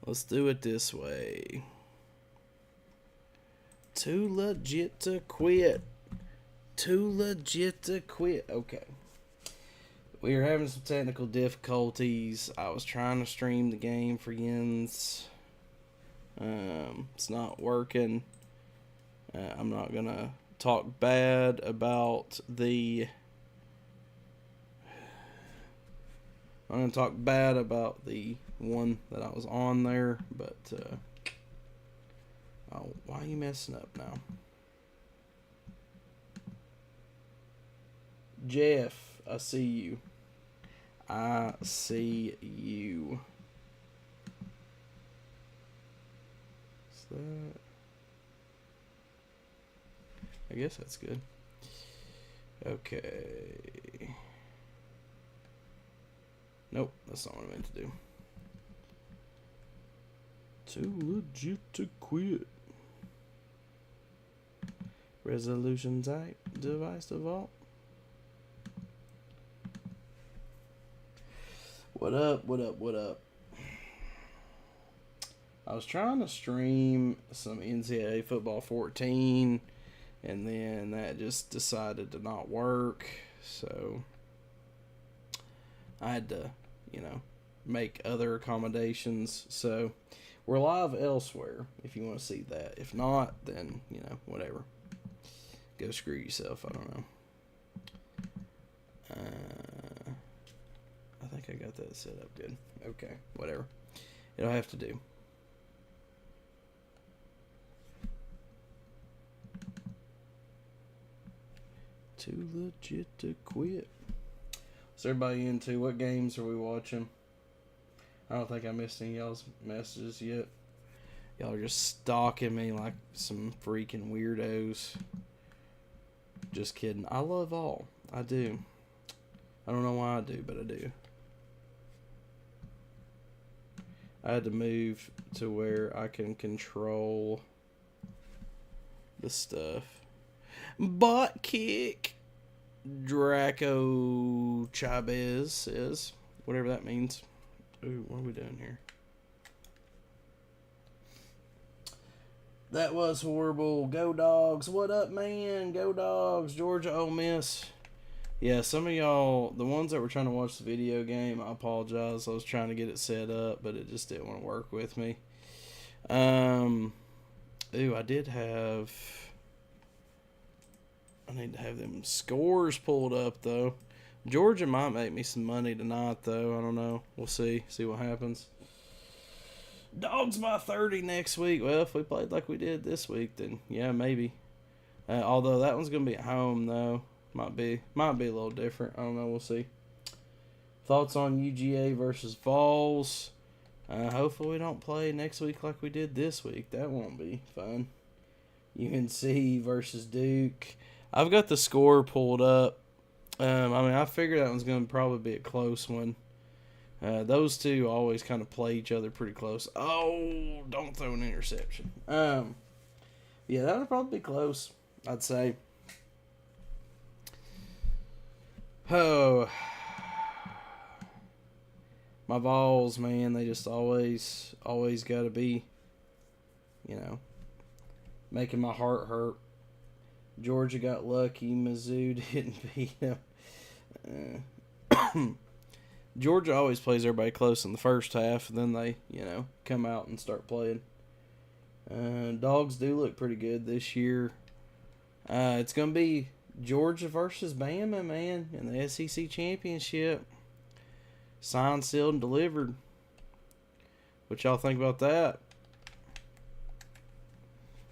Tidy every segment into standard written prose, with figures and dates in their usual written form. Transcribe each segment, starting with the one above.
Let's do it this way. Too legit to quit. Too legit to quit. Okay. We are having some technical difficulties. I was trying to stream the game for Jens. It's not working. I'm not going to talk bad about the... I'm going to talk bad about the one that I was on there, but... oh, why are you messing up now? Jeff, I see you. I see you. Is that... I guess that's good. Okay. Nope, that's not what I meant to do. Too legit to quit. Resolution type, device default. What up, what up, what up? I was trying to stream some NCAA football 14, and then that just decided to not work, so I had to, make other accommodations. So we're live elsewhere if you want to see that. If not, then, whatever. Go screw yourself, I don't know. I think I got that set up good. Okay, whatever. It'll have to do. Too legit to quit. What's everybody into? What games are we watching? I don't think I missed any of y'all's messages yet. Y'all are just stalking me like some freaking weirdos. Just kidding. I love all. I do. I don't know why I do, but I do. I had to move to where I can control the stuff. Butt kick. Draco Chavez says, whatever that means. Ooh, what are we doing here? That was horrible. Go Dogs. What up, man? Go Dogs. Georgia, Ole Miss. Yeah, some of y'all, the ones that were trying to watch the video game, I apologize. I was trying to get it set up, but it just didn't want to work with me. Ooh, I need to have them scores pulled up, though. Georgia might make me some money tonight, though. I don't know. We'll see. See what happens. Dogs by 30 next week. Well, if we played like we did this week, then yeah, maybe. Although that one's going to be at home, though. Might be a little different. I don't know. We'll see. Thoughts on UGA versus Vols? Hopefully we don't play next week like we did this week. That won't be fun. UNC versus Duke. I've got the score pulled up. I figured that one's going to probably be a close one. Those two always kind of play each other pretty close. Oh, don't throw an interception. Yeah, that would probably be close, I'd say. Oh, my Vols, man, they just always got to be, making my heart hurt. Georgia got lucky. Mizzou didn't beat them. Georgia always plays everybody close in the first half, and then they, come out and start playing. Dogs do look pretty good this year. It's going to be Georgia versus Bama, man, in the SEC championship. Signed, sealed, and delivered. What y'all think about that?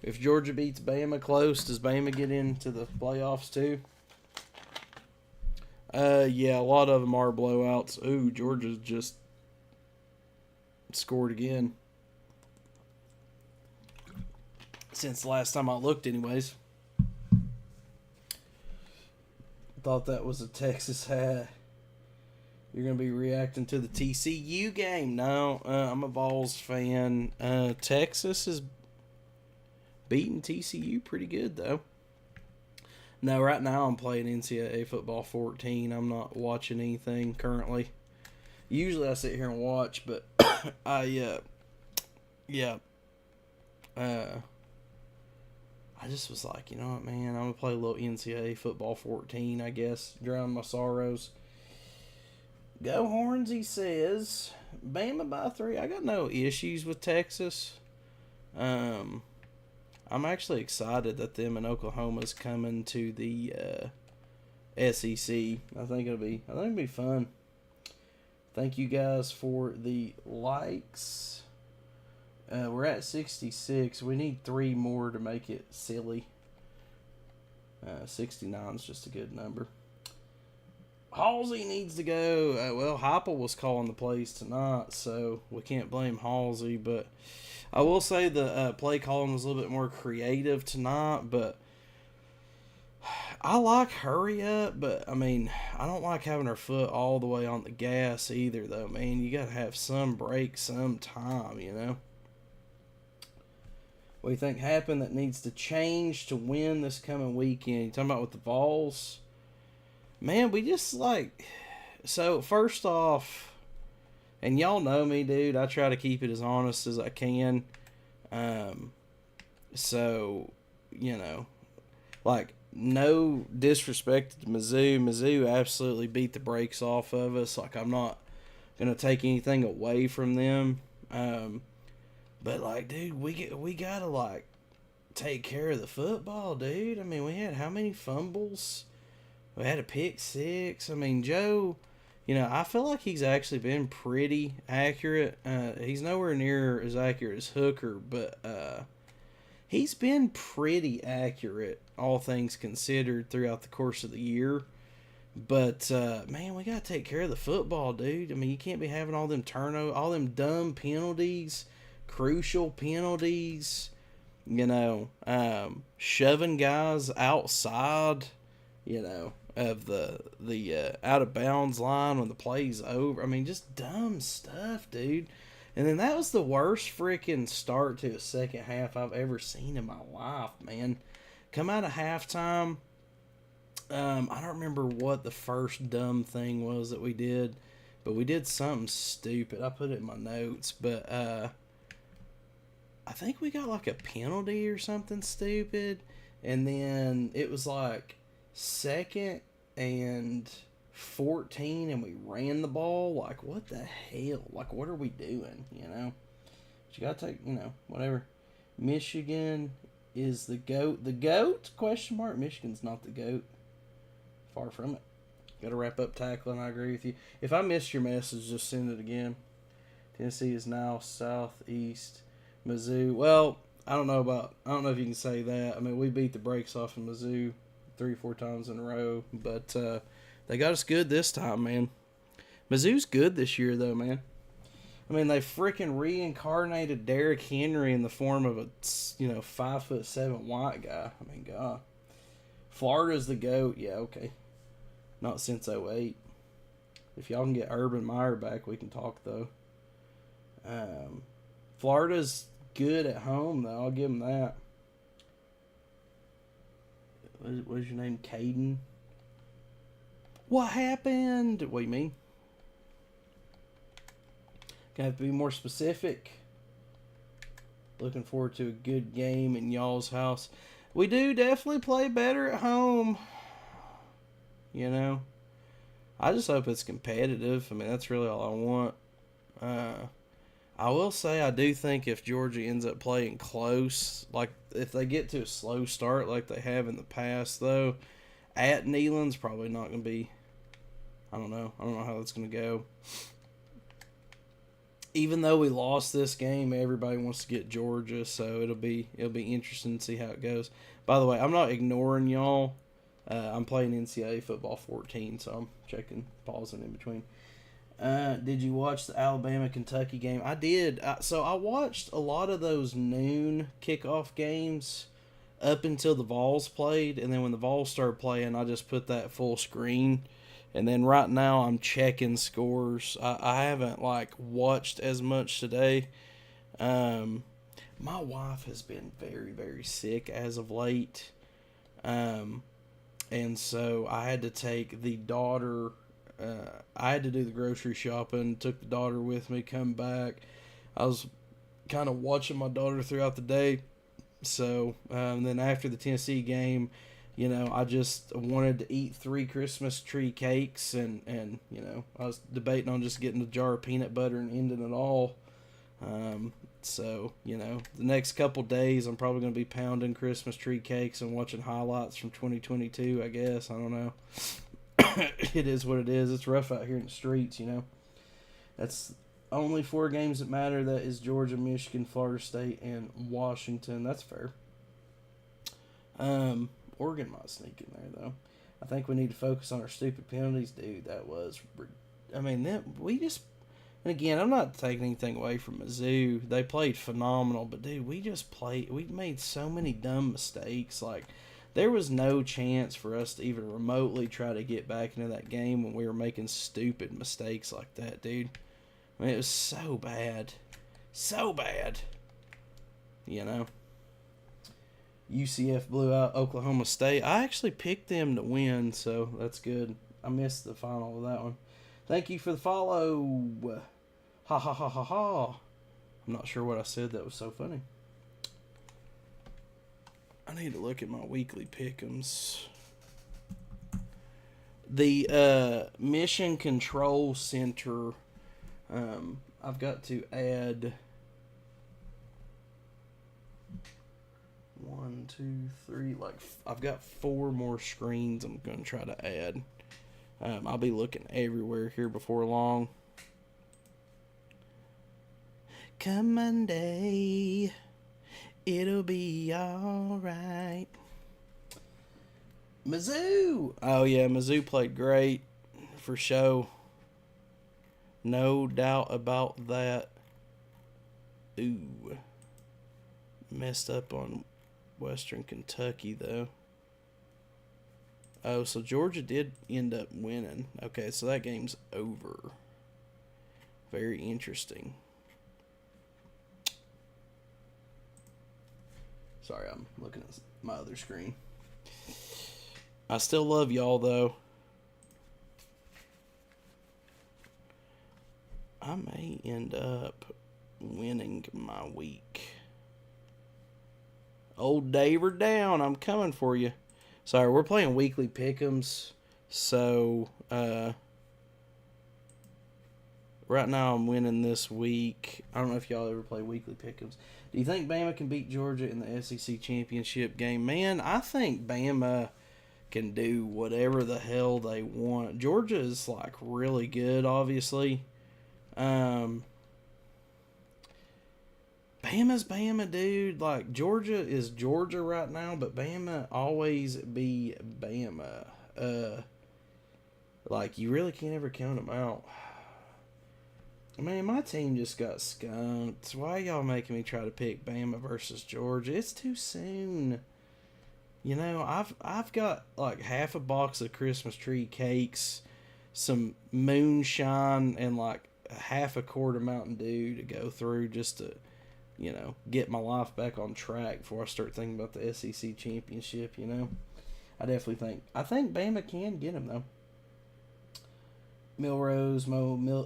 If Georgia beats Bama close, does Bama get into the playoffs too? Yeah, a lot of them are blowouts. Ooh, Georgia's just scored again. Since the last time I looked, anyways. Thought that was a Texas hat. You're going to be reacting to the TCU game. No, I'm a Vols fan. Texas is beating TCU pretty good, though. No, right now I'm playing NCAA football 14. I'm not watching anything currently. Usually I sit here and watch, but I Yeah. Uh, I just was like, you know what, man? I'm gonna play a little NCAA football 14, I guess. Drown my sorrows. Go Horns, he says. Bama by 3. I got no issues with Texas. Um, I'm actually excited that them and Oklahoma's coming to the SEC. I think it'll be fun. Thank you guys for the likes. We're at 66. We need 3 more to make it silly. 69 is just a good number. Halsey needs to go. Well, Heupel was calling the plays tonight, so we can't blame Halsey. But I will say the play calling was a little bit more creative tonight. But I like hurry up, but I mean, I don't like having our foot all the way on the gas either, though, man. You got to have some break sometime, you know? What do you think happened that needs to change to win this coming weekend? You talking about with the Vols? Man, we just like. So, first off, and y'all know me, dude, I try to keep it as honest as I can. So, you know, like, no disrespect to Mizzou. Mizzou absolutely beat the brakes off of us. Like, I'm not going to take anything away from them. But, like, dude, we got to, like, take care of the football, dude. I mean, we had how many fumbles? We had a pick 6. I mean, Joe, you know, I feel like he's actually been pretty accurate. He's nowhere near as accurate as Hooker, but he's been pretty accurate, all things considered, throughout the course of the year. But, man, we got to take care of the football, dude. I mean, you can't be having all them all them dumb penalties, crucial penalties, you know, shoving guys outside, you know, of the out of bounds line when the play's over. I mean, just dumb stuff, dude. And then that was the worst freaking start to a second half I've ever seen in my life, man. Come out of halftime, I don't remember what the first dumb thing was that we did, but we did something stupid. I put it in my notes, but I think we got like a penalty or something stupid, and then it was like 2nd and 14 and we ran the ball. Like, what the hell? Like, what are we doing, you know? But you gotta take, you know, whatever. Michigan is the GOAT. The GOAT? Question mark. Michigan's not the GOAT. Far from it. Gotta wrap up tackling. I agree with you. If I missed your message, just send it again. Tennessee is now southeast. Mizzou. Well, I don't know if you can say that. I mean, we beat the brakes off of Mizzou 3-4 times in a row, but they got us good this time, man. Mizzou's good this year, though, man. I mean, they freaking reincarnated Derrick Henry in the form of a 5'7" white guy. I mean, God. Florida's the GOAT. Yeah, okay. Not since '08. If y'all can get Urban Meyer back, we can talk, though. Florida's good at home, though. I'll give them that. What is your name? Caden? What happened? What do you mean? Gonna have to be more specific. Looking forward to a good game in y'all's house. We do definitely play better at home. You know? I just hope it's competitive. I mean, that's really all I want. I will say I do think if Georgia ends up playing close, like if they get to a slow start like they have in the past, though, at Neyland's probably not going to be. I don't know how that's going to go. Even though we lost this game, everybody wants to get Georgia, so it'll be interesting to see how it goes. By the way, I'm not ignoring y'all. I'm playing NCAA football 14, so I'm checking, pausing in between. Did you watch the Alabama-Kentucky game? I did. So I watched a lot of those noon kickoff games up until the Vols played, and then when the Vols started playing, I just put that full screen. And then right now I'm checking scores. I haven't watched as much today. My wife has been very, very sick as of late. And so I had to take the daughter. I had to do the grocery shopping. Took the daughter with me. Come back. I was kind of watching my daughter throughout the day. So then after the Tennessee game, you know, I just wanted to eat 3 Christmas tree cakes, and you know, I was debating on just getting a jar of peanut butter and ending it all. So, you know, the next couple days I'm probably going to be pounding Christmas tree cakes and watching highlights from 2022, I guess. I don't know. It is what it is. It's rough out here in the streets, you know. That's only 4 games that matter. That is Georgia, Michigan, Florida State, and Washington. That's fair. Oregon might sneak in there, though. I think we need to focus on our stupid penalties. Dude, that was... I mean, we just... And again, I'm not taking anything away from Mizzou. They played phenomenal, but dude, we made so many dumb mistakes. Like, there was no chance for us to even remotely try to get back into that game when we were making stupid mistakes like that, dude. I mean, it was so bad. So bad. You know? UCF blew out Oklahoma State. I actually picked them to win, so that's good. I missed the final of that one. Thank you for the follow. Ha ha ha ha ha. I'm not sure what I said that was so funny. I need to look at my weekly pick'ems. The Mission Control Center, I've got to add 1, 2, 3, like I've got 4 more screens I'm going to try to add. I'll be looking everywhere here before long. Come Monday, it'll be alright. Mizzou! Oh yeah, Mizzou played great, for sure. No doubt about that. Ooh. Messed up on Western Kentucky, though. Oh, so Georgia did end up winning. Okay, so that game's over. Very interesting. Sorry, I'm looking at my other screen. I still love y'all, though. I may end up winning my week. Old Dave or down, I'm coming for you. Sorry, we're playing weekly pick'ems, so right now I'm winning this week. I don't know if y'all ever play weekly pick'ems. Do you think Bama can beat Georgia in the SEC championship game? Man, I think Bama can do whatever the hell they want. Georgia is like really good, obviously. Bama's Bama, dude. Like, Georgia is Georgia right now, but Bama always be Bama. Like, you really can't ever count them out. Man, my team just got skunked. Why y'all making me try to pick Bama versus Georgia? It's too soon. You know, I've got like half a box of Christmas tree cakes, some moonshine, and like half a quart of Mountain Dew to go through just to, you know, get my life back on track before I start thinking about the SEC championship, you know. I think Bama can get him, though. Milrose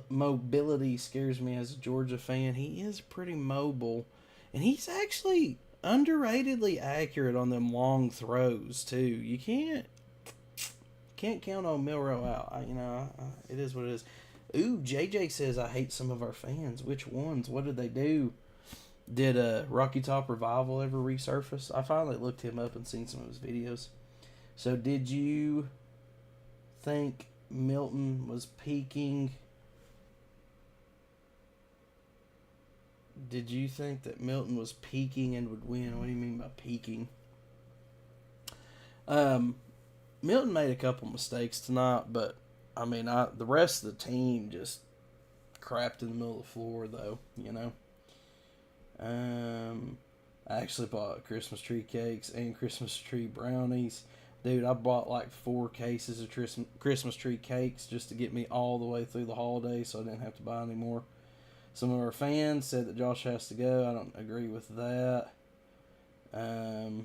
mobility scares me as a Georgia fan. He is pretty mobile, and he's actually underratedly accurate on them long throws too. You can't count on Milrow out. It is what it is. Ooh, JJ says I hate some of our fans. Which ones? What did they do? Did Rocky Top Revival ever resurface? I finally looked him up and seen some of his videos. So did you think Milton was peaking? Did you think that Milton was peaking and would win? What do you mean by peaking? Milton made a couple mistakes tonight, but I mean, the rest of the team just crapped in the middle of the floor, though. You know. I actually bought Christmas tree cakes and Christmas tree brownies. Dude, I bought like 4 cases of Christmas tree cakes just to get me all the way through the holidays so I didn't have to buy any more. Some of our fans said that Josh has to go. I don't agree with that. Okay,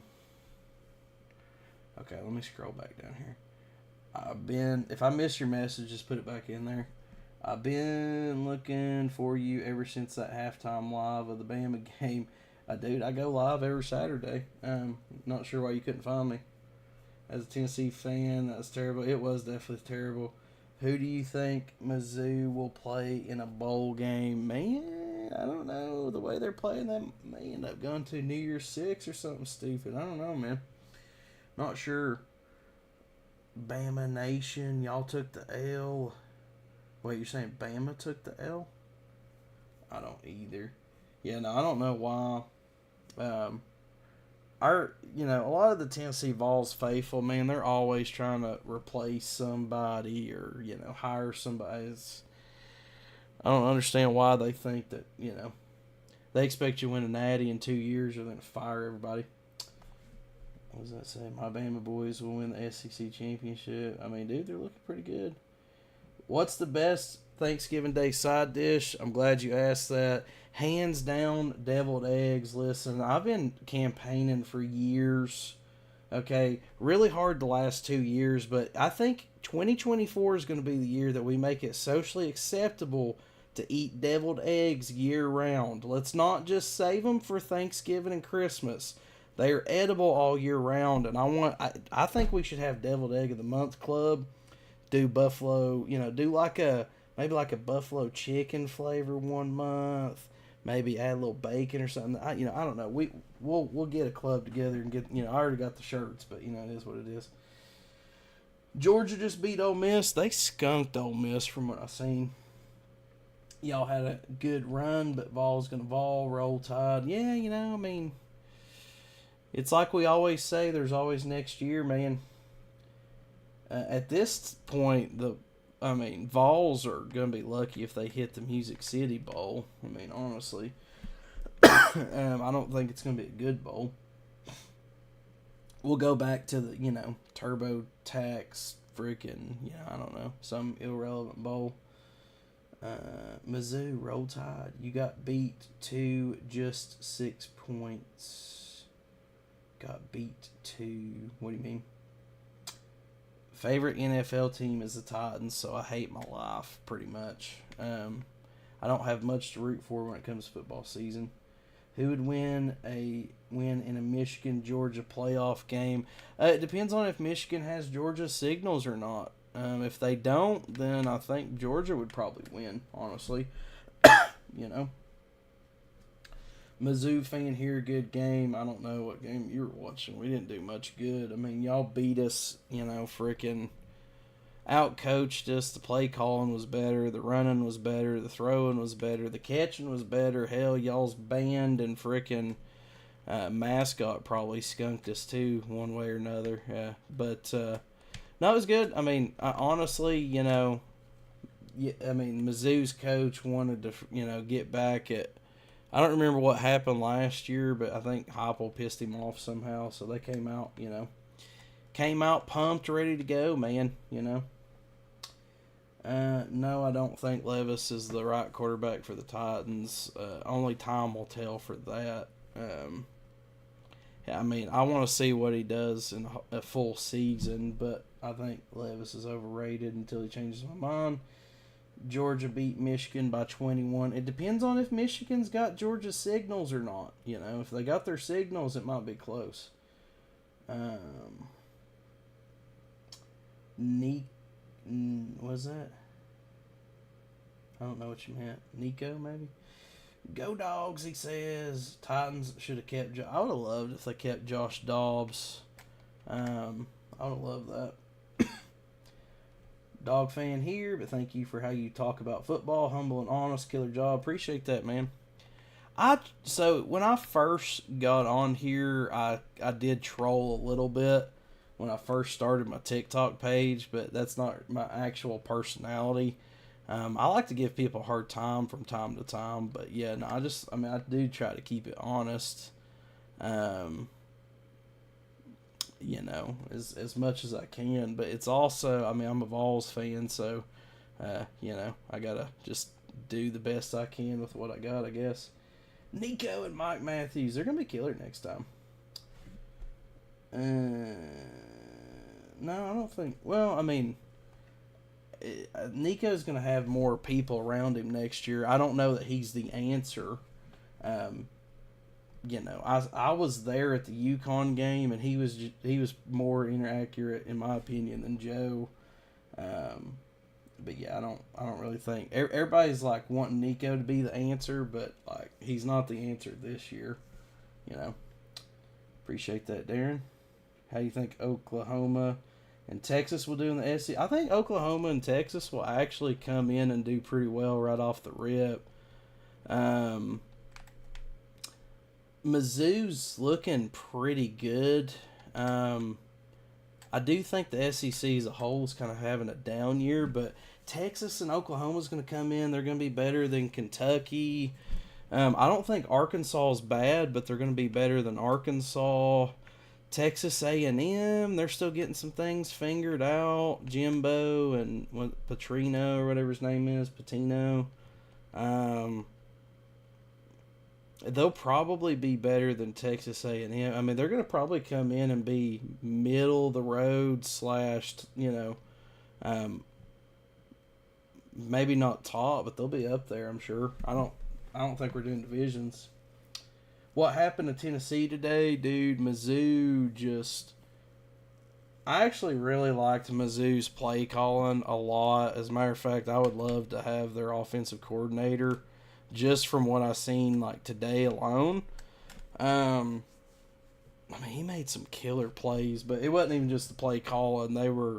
let me scroll back down here. If I miss your message, just put it back in there. I've been looking for you ever since that halftime live of the Bama game. Dude, I go live every Saturday. Not sure why you couldn't find me. As a Tennessee fan, that's terrible. It was definitely terrible. Who do you think Mizzou will play in a bowl game? Man, I don't know. The way they're playing, they may end up going to New Year's Six or something stupid. I don't know, man. Not sure. Bama Nation, y'all took the L. Wait, you're saying Bama took the L? I don't either. Yeah, no, I don't know why. A lot of the Tennessee Vols faithful, man, they're always trying to replace somebody or, hire somebody. I don't understand why they think that, they expect you to win a natty in 2 years or then fire everybody. What does that say? My Bama boys will win the SEC championship. I mean, dude, they're looking pretty good. What's the best Thanksgiving Day side dish? I'm glad you asked that. Hands down, deviled eggs. Listen, I've been campaigning for years. Okay, really hard the last 2 years, but I think 2024 is going to be the year that we make it socially acceptable to eat deviled eggs year round. Let's not just save them for Thanksgiving and Christmas. They are edible all year round, and I think we should have deviled egg of the month club. Do buffalo, do maybe like a buffalo chicken flavor 1 month. Maybe add a little bacon or something. I don't know. We'll get a club together and get. I already got the shirts, but it is what it is. Georgia just beat Ole Miss. They skunked Ole Miss from what I've seen. Y'all had a good run, but Vol's gonna Vol, roll Tide. Yeah, it's like we always say. There's always next year, man. At this point, Vols are going to be lucky if they hit the Music City Bowl. Honestly. I don't think it's going to be a good bowl. We'll go back to the, Turbo Tax freaking, I don't know, some irrelevant bowl. Mizzou, roll Tide. You got beat to just 6 points. Got beat to, what do you mean? Favorite NFL team is the Titans, so I hate my life pretty much. I don't have much to root for when it comes to football season. Who would win in a Michigan-Georgia playoff game? It depends on if Michigan has Georgia signals or not. If they don't, then I think Georgia would probably win, honestly. Mizzou fan here, good game. I don't know what game you were watching. We didn't do much good. Y'all beat us, freaking out-coached us. The play calling was better. The running was better. The throwing was better. The catching was better. Hell, y'all's band and freaking mascot probably skunked us too, one way or another. Yeah, but no, it was good. Honestly, Mizzou's coach wanted to, get back at. I don't remember what happened last year, but I think Heupel pissed him off somehow. So they came out pumped, ready to go, man. No, I don't think Levis is the right quarterback for the Titans. Only time will tell for that. I want to see what he does in a full season, but I think Levis is overrated until he changes my mind. Georgia beat Michigan by 21. It depends on if Michigan's got Georgia's signals or not. If they got their signals, it might be close. Was that? I don't know what you meant. Nico, maybe? Go Dogs, he says. Titans should have kept. I would have loved if they kept Josh Dobbs. I would have loved that. Dog fan here, but thank you for how you talk about football. Humble and honest, killer job. Appreciate that, man. So when I first got on here, I did troll a little bit when I first started my TikTok page, but that's not my actual personality. I like to give people a hard time from time to time, but yeah, no, I do try to keep it honest. As much as I can, but it's also, I'm a Vols fan, so, I gotta just do the best I can with what I got, I guess. Nico and Mike Matthews, they're gonna be killer next time. No, I don't think, Nico's going to have more people around him next year. I don't know that he's the answer. I was there at the UConn game, and he was more inaccurate in my opinion than Joe. But yeah, I don't really think everybody's like wanting Nico to be the answer, but like he's not the answer this year. Appreciate that, Darren. How do you think Oklahoma and Texas will do in the SEC? I think Oklahoma and Texas will actually come in and do pretty well right off the rip. Mizzou's looking pretty good. I do think the SEC as a whole is kind of having a down year, but Texas and Oklahoma's going to come in. They're going to be better than Kentucky. I don't think Arkansas is bad, but they're going to be better than Arkansas. Texas A&M, they're still getting some things figured out. Jimbo and Petrino or whatever his name is, Patino. They'll probably be better than Texas A&M. I mean, they're going to probably come in and be middle of the road / maybe not top, but they'll be up there, I'm sure. I don't think we're doing divisions. What happened to Tennessee today, dude? Mizzou just... I actually really liked Mizzou's play calling a lot. As a matter of fact, I would love to have their offensive coordinator just from what I seen like today alone. I mean, he made some killer plays, but it wasn't even just the play calling.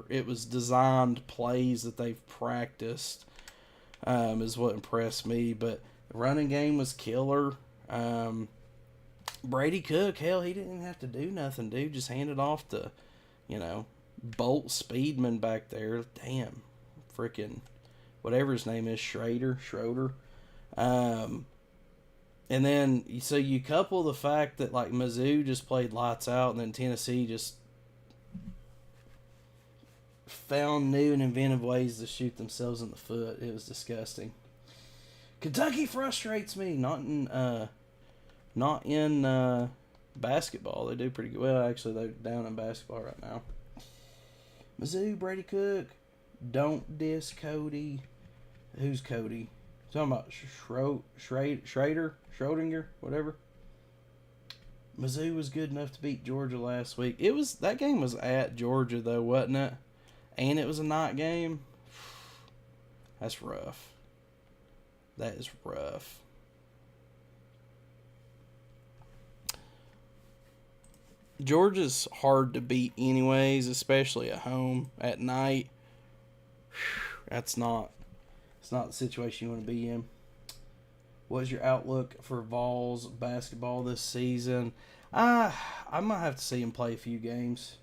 It was designed plays that they've practiced, is what impressed me. But the running game was killer. Brady Cook, hell, he didn't even have to do nothing, dude. Just hand it off to, Bolt Speedman back there. Damn. Freaking whatever his name is, Schroeder. And then, so you couple the fact that, like, Mizzou just played lights out, and then Tennessee just found new and inventive ways to shoot themselves in the foot. It was disgusting. Kentucky frustrates me. Not in basketball. They do pretty good. Well, actually, they're down in basketball right now. Mizzou, Brady Cook. Don't diss Cody. Who's Cody? Talking about Schrodinger, whatever. Mizzou was good enough to beat Georgia last week. That game was at Georgia though, wasn't it? And it was a night game. That's rough. That is rough. Georgia's hard to beat anyways, especially at home at night. It's not the situation you want to be in. What's your outlook for Vols basketball this season? I might have to see him play a few games.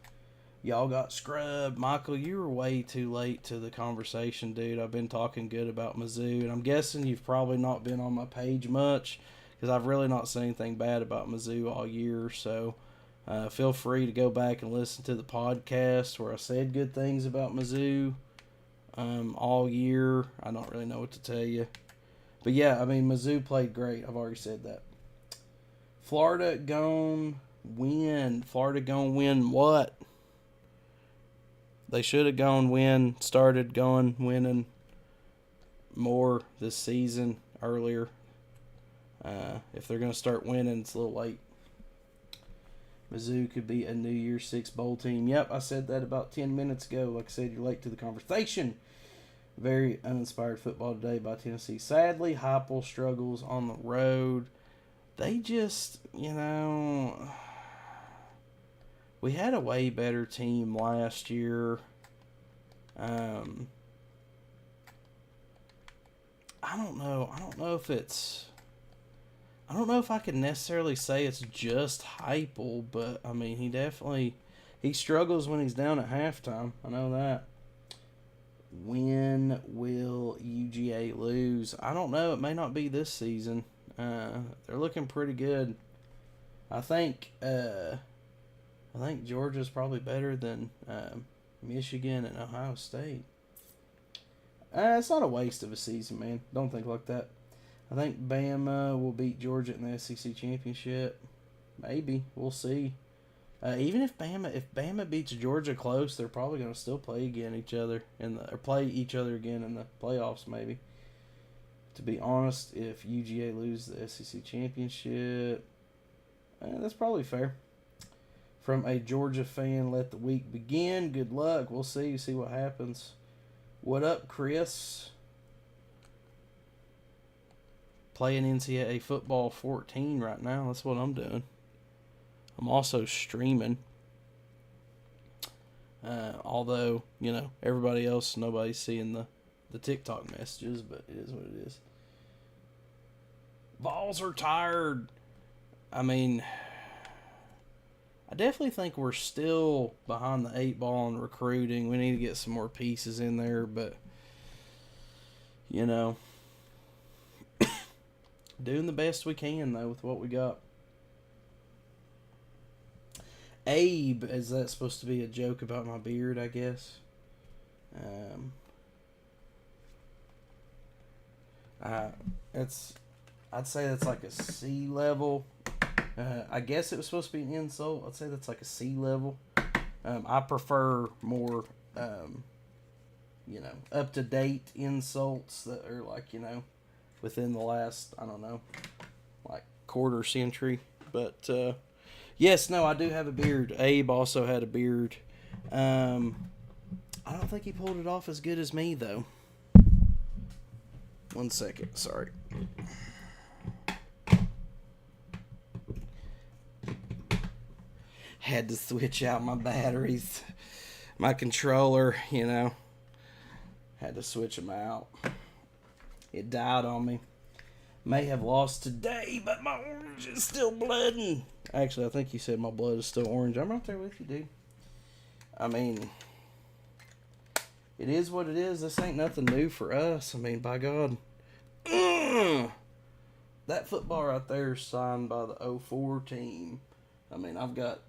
Y'all got scrubbed. Michael, you were way too late to the conversation, dude. I've been talking good about Mizzou, and I'm guessing you've probably not been on my page much because I've really not seen anything bad about Mizzou all year. So feel free to go back and listen to the podcast where I said good things about Mizzou all year. I don't really know what to tell you. But yeah, I mean, Mizzou played great. I've already said that. Florida gone win. Florida gone win what? They should have started winning more this season earlier. If they're going to start winning, it's a little late. Mizzou could be a New Year's Six bowl team. Yep, I said that about 10 minutes ago. Like I said, you're late to the conversation. Very uninspired football today by Tennessee. Sadly, Heupel struggles on the road. They just, we had a way better team last year. I don't know. I don't know if I can necessarily say it's just Heupel, but I mean, he struggles when he's down at halftime. I know that. When will UGA lose? I don't know. It may not be this season. They're looking pretty good. I think Georgia's probably better than Michigan and Ohio State. It's not a waste of a season, man. Don't think like that. I think Bama will beat Georgia in the SEC championship. Maybe. We'll see. Even if Bama beats Georgia close, they're probably going to still play each other or play each other again in the playoffs. Maybe. To be honest, if UGA lose the SEC championship, that's probably fair. From a Georgia fan, let the week begin. Good luck. We'll see. See what happens. What up, Chris? Playing NCAA football 14 right now. That's what I'm doing. I'm also streaming. Although, everybody else, nobody's seeing the TikTok messages, but it is what it is. Vols are tired. I mean, I definitely think we're still behind the 8 ball in recruiting. We need to get some more pieces in there, but, doing the best we can, though, with what we got. Abe, is that supposed to be a joke about my beard, I guess? I'd say that's like a C level. I guess it was supposed to be an insult. I'd say that's like a C level. I prefer more, up to date insults that are like, within the last, I don't know, like quarter century. But yes, no, I do have a beard. Abe also had a beard. I don't think he pulled it off as good as me, though. 1 second, sorry. Had to switch out my batteries. My controller, had to switch them out. It died on me. May have lost today, but my orange is still blooding. Actually, I think you said my blood is still orange. I'm right there with you, dude. I mean, it is what it is. This ain't nothing new for us. I mean, by God. That football right there is signed by the 04 team. I mean, I've got,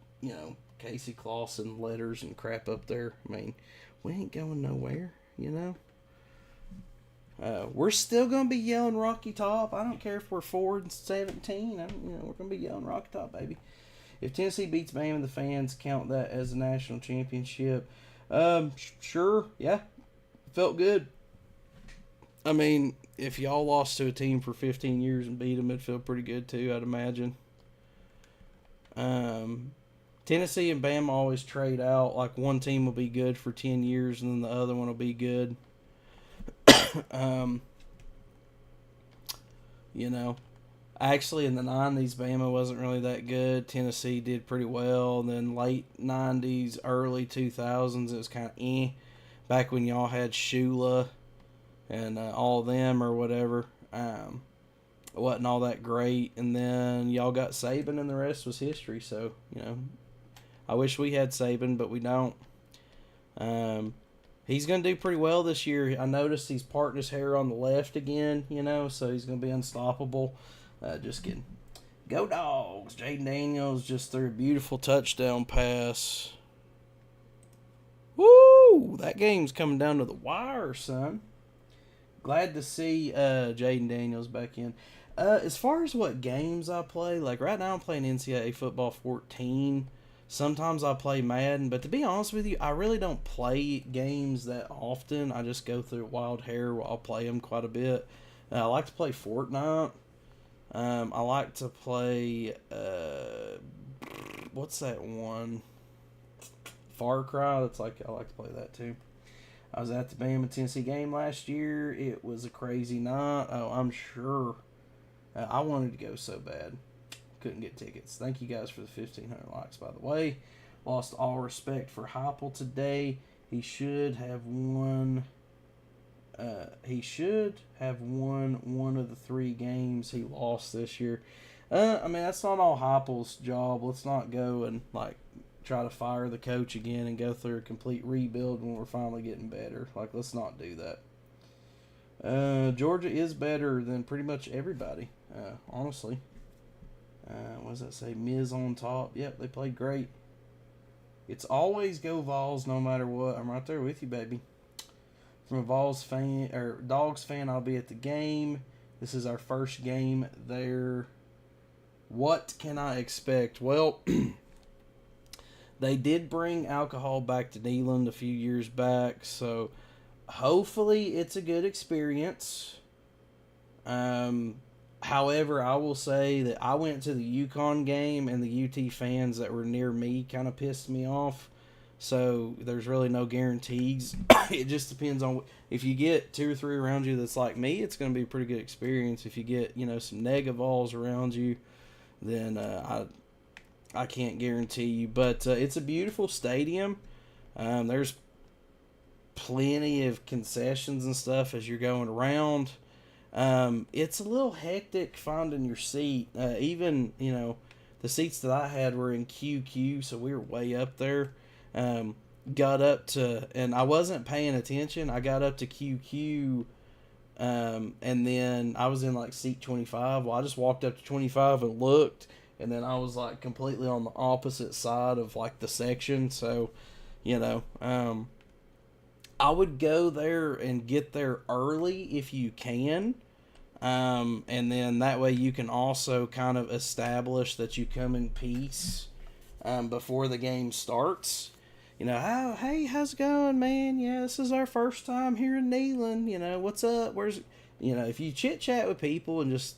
Casey Clausen letters and crap up there. I mean, we ain't going nowhere, We're still going to be yelling Rocky Top. I don't care if we're 4-17. We're going to be yelling Rocky Top, baby. If Tennessee beats Bama, the fans count that as a national championship. Sure, yeah. Felt good. I mean, if y'all lost to a team for 15 years and beat them, it'd feel pretty good too, I'd imagine. Tennessee and Bama always trade out. Like, one team will be good for 10 years and then the other one will be good. Actually in the 90s, Bama wasn't really that good. Tennessee did pretty well. And then late 90s, early 2000s, it was kind of back when y'all had Shula and all of them or whatever. It wasn't all that great. And then y'all got Saban and the rest was history. So, I wish we had Saban, but we don't. He's going to do pretty well this year. I noticed he's parting his hair on the left again, so he's going to be unstoppable. Just kidding. Go Dogs! Jaden Daniels just threw a beautiful touchdown pass. Woo! That game's coming down to the wire, son. Glad to see Jaden Daniels back in. As far as what games I play, like right now I'm playing NCAA football 14. Sometimes I play Madden, but to be honest with you, I really don't play games that often. I just go through Wild Hair while I play them quite a bit. I like to play Fortnite. I like to play, what's that one? Far Cry. I like to play that too. I was at the Bama Tennessee game last year. It was a crazy night. Oh, I'm sure. I wanted to go so bad. Couldn't get tickets. Thank you guys for the 1,500 likes, by the way. Lost all respect for Heupel today. He should have won. One of the 3 games he lost this year. I mean, that's not all Heupel's job. Let's not go and try to fire the coach again and go through a complete rebuild when we're finally getting better. Let's not do that. Georgia is better than pretty much everybody, honestly. What does that say? Miz on top. Yep, they played great. It's always go Vols no matter what. I'm right there with you, baby. From a Vols fan or Dogs fan, I'll be at the game. This is our first game there. What can I expect? Well, They did bring alcohol back to Neyland a few years back, so hopefully it's a good experience. However, I will say that I went to the UConn game, and the UT fans that were near me kind of pissed me off. So there's really no guarantees. It just depends on if you get 2 or 3 around you that's like me, it's going to be a pretty good experience. If you get some negavols around you, then I can't guarantee you. But it's a beautiful stadium. There's plenty of concessions and stuff as you're going around. It's a little hectic finding your seat. Even the seats that I had were in QQ, so we were way up there. Got up to, and I wasn't paying attention. I got up to QQ, and then I was in like seat 25. Well, I just walked up to 25 and looked, and then I was like completely on the opposite side of like the section. So, I would go there and get there early if you can. And then that way you can also kind of establish that you come in peace before the game starts. Hey, how's it going, man? Yeah, this is our first time here in Neyland. What's up? If you chit chat with people and just,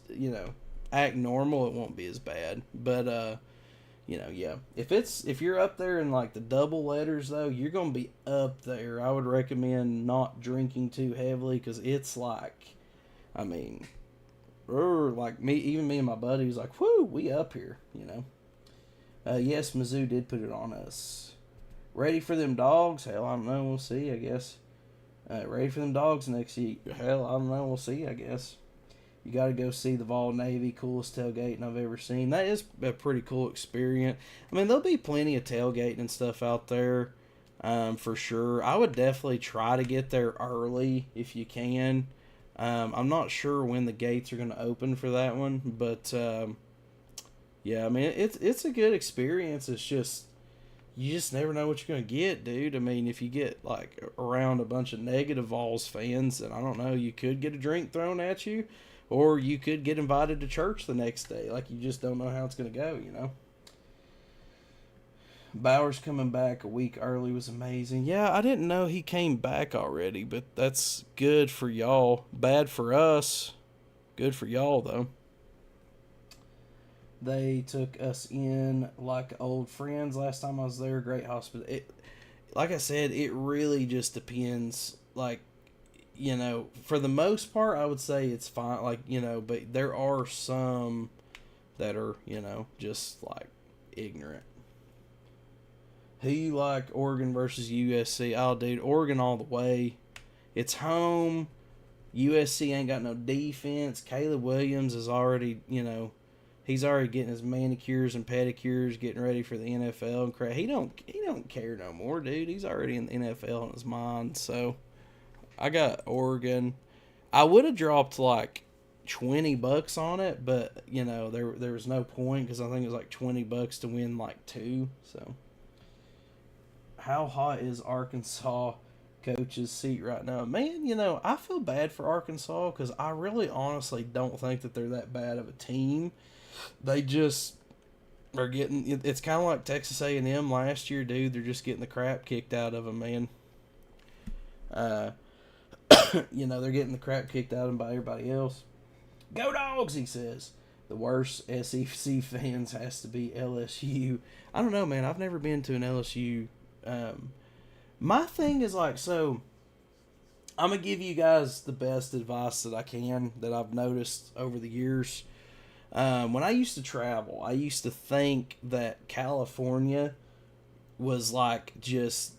act normal, it won't be as bad. But, yeah. If you're up there in like the double letters though, you're gonna be up there. I would recommend not drinking too heavily because it's like, like me and my buddy was like, whoo, we up here. Yes, Mizzou did put it on us. Ready for them dogs? Hell, I don't know. We'll see, I guess. Ready for them dogs next week? Hell, I don't know. We'll see, I guess. You got to go see the Vol Navy, coolest tailgating I've ever seen. That is a pretty cool experience. There'll be plenty of tailgating and stuff out there, for sure. I would definitely try to get there early if you can. I'm not sure when the gates are going to open for that one, but yeah, it's a good experience. It's just you just never know what you're going to get, dude. If you get like around a bunch of negative Vols fans, and I don't know, you could get a drink thrown at you. Or you could get invited to church the next day. Like, you just don't know how it's going to go, Bowers coming back a week early was amazing. Yeah, I didn't know he came back already, but that's good for y'all. Bad for us. Good for y'all, though. They took us in like old friends last time I was there. Great hospital. Like I said, it really just depends. Like, for the most part, I would say it's fine. Like, but there are some that are, just like ignorant. Who you like, Oregon versus USC? Oh, dude, Oregon all the way. It's home. USC ain't got no defense. Caleb Williams is already, he's already getting his manicures and pedicures, getting ready for the NFL and crap. He don't care no more, dude. He's already in the NFL in his mind. So I got Oregon. I would have dropped like $20 on it, but there was no point because I think it was like $20 to win like 2. So how hot is Arkansas coach's seat right now? Man, I feel bad for Arkansas because I really honestly don't think that they're that bad of a team. They just are getting, it's kind of like Texas A&M last year, dude. They're just getting the crap kicked out of them, man. They're getting the crap kicked out of them by everybody else. Go Dogs, he says. The worst SEC fans has to be LSU. I don't know, man. I've never been to an LSU. My thing is like, so I'm going to give you guys the best advice that I can that I've noticed over the years. When I used to travel, I used to think that California was like just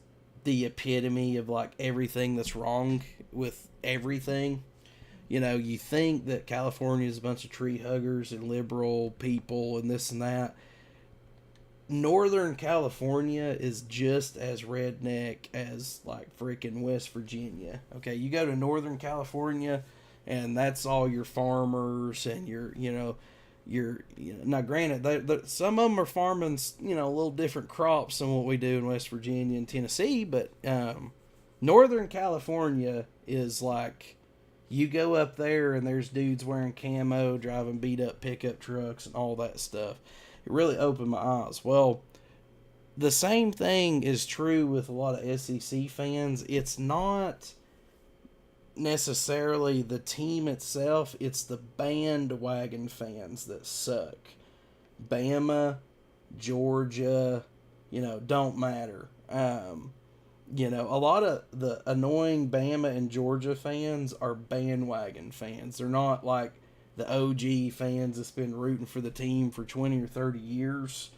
the epitome of like everything that's wrong with everything. You think that California is a bunch of tree huggers and liberal people and this and that. Northern California is just as redneck as like freaking West Virginia. Okay, you go to Northern California and that's all your farmers and your now granted some of them are farming a little different crops than what we do in West Virginia and Tennessee, but Northern California is like, you go up there and there's dudes wearing camo driving beat up pickup trucks and all that stuff. It really opened my eyes. Well, the same thing is true with a lot of SEC fans. It's not necessarily the team itself, it's the bandwagon fans that suck. Bama, Georgia, don't matter. A lot of the annoying Bama and Georgia fans are bandwagon fans. They're not like the OG fans that's been rooting for the team for 20 or 30 years.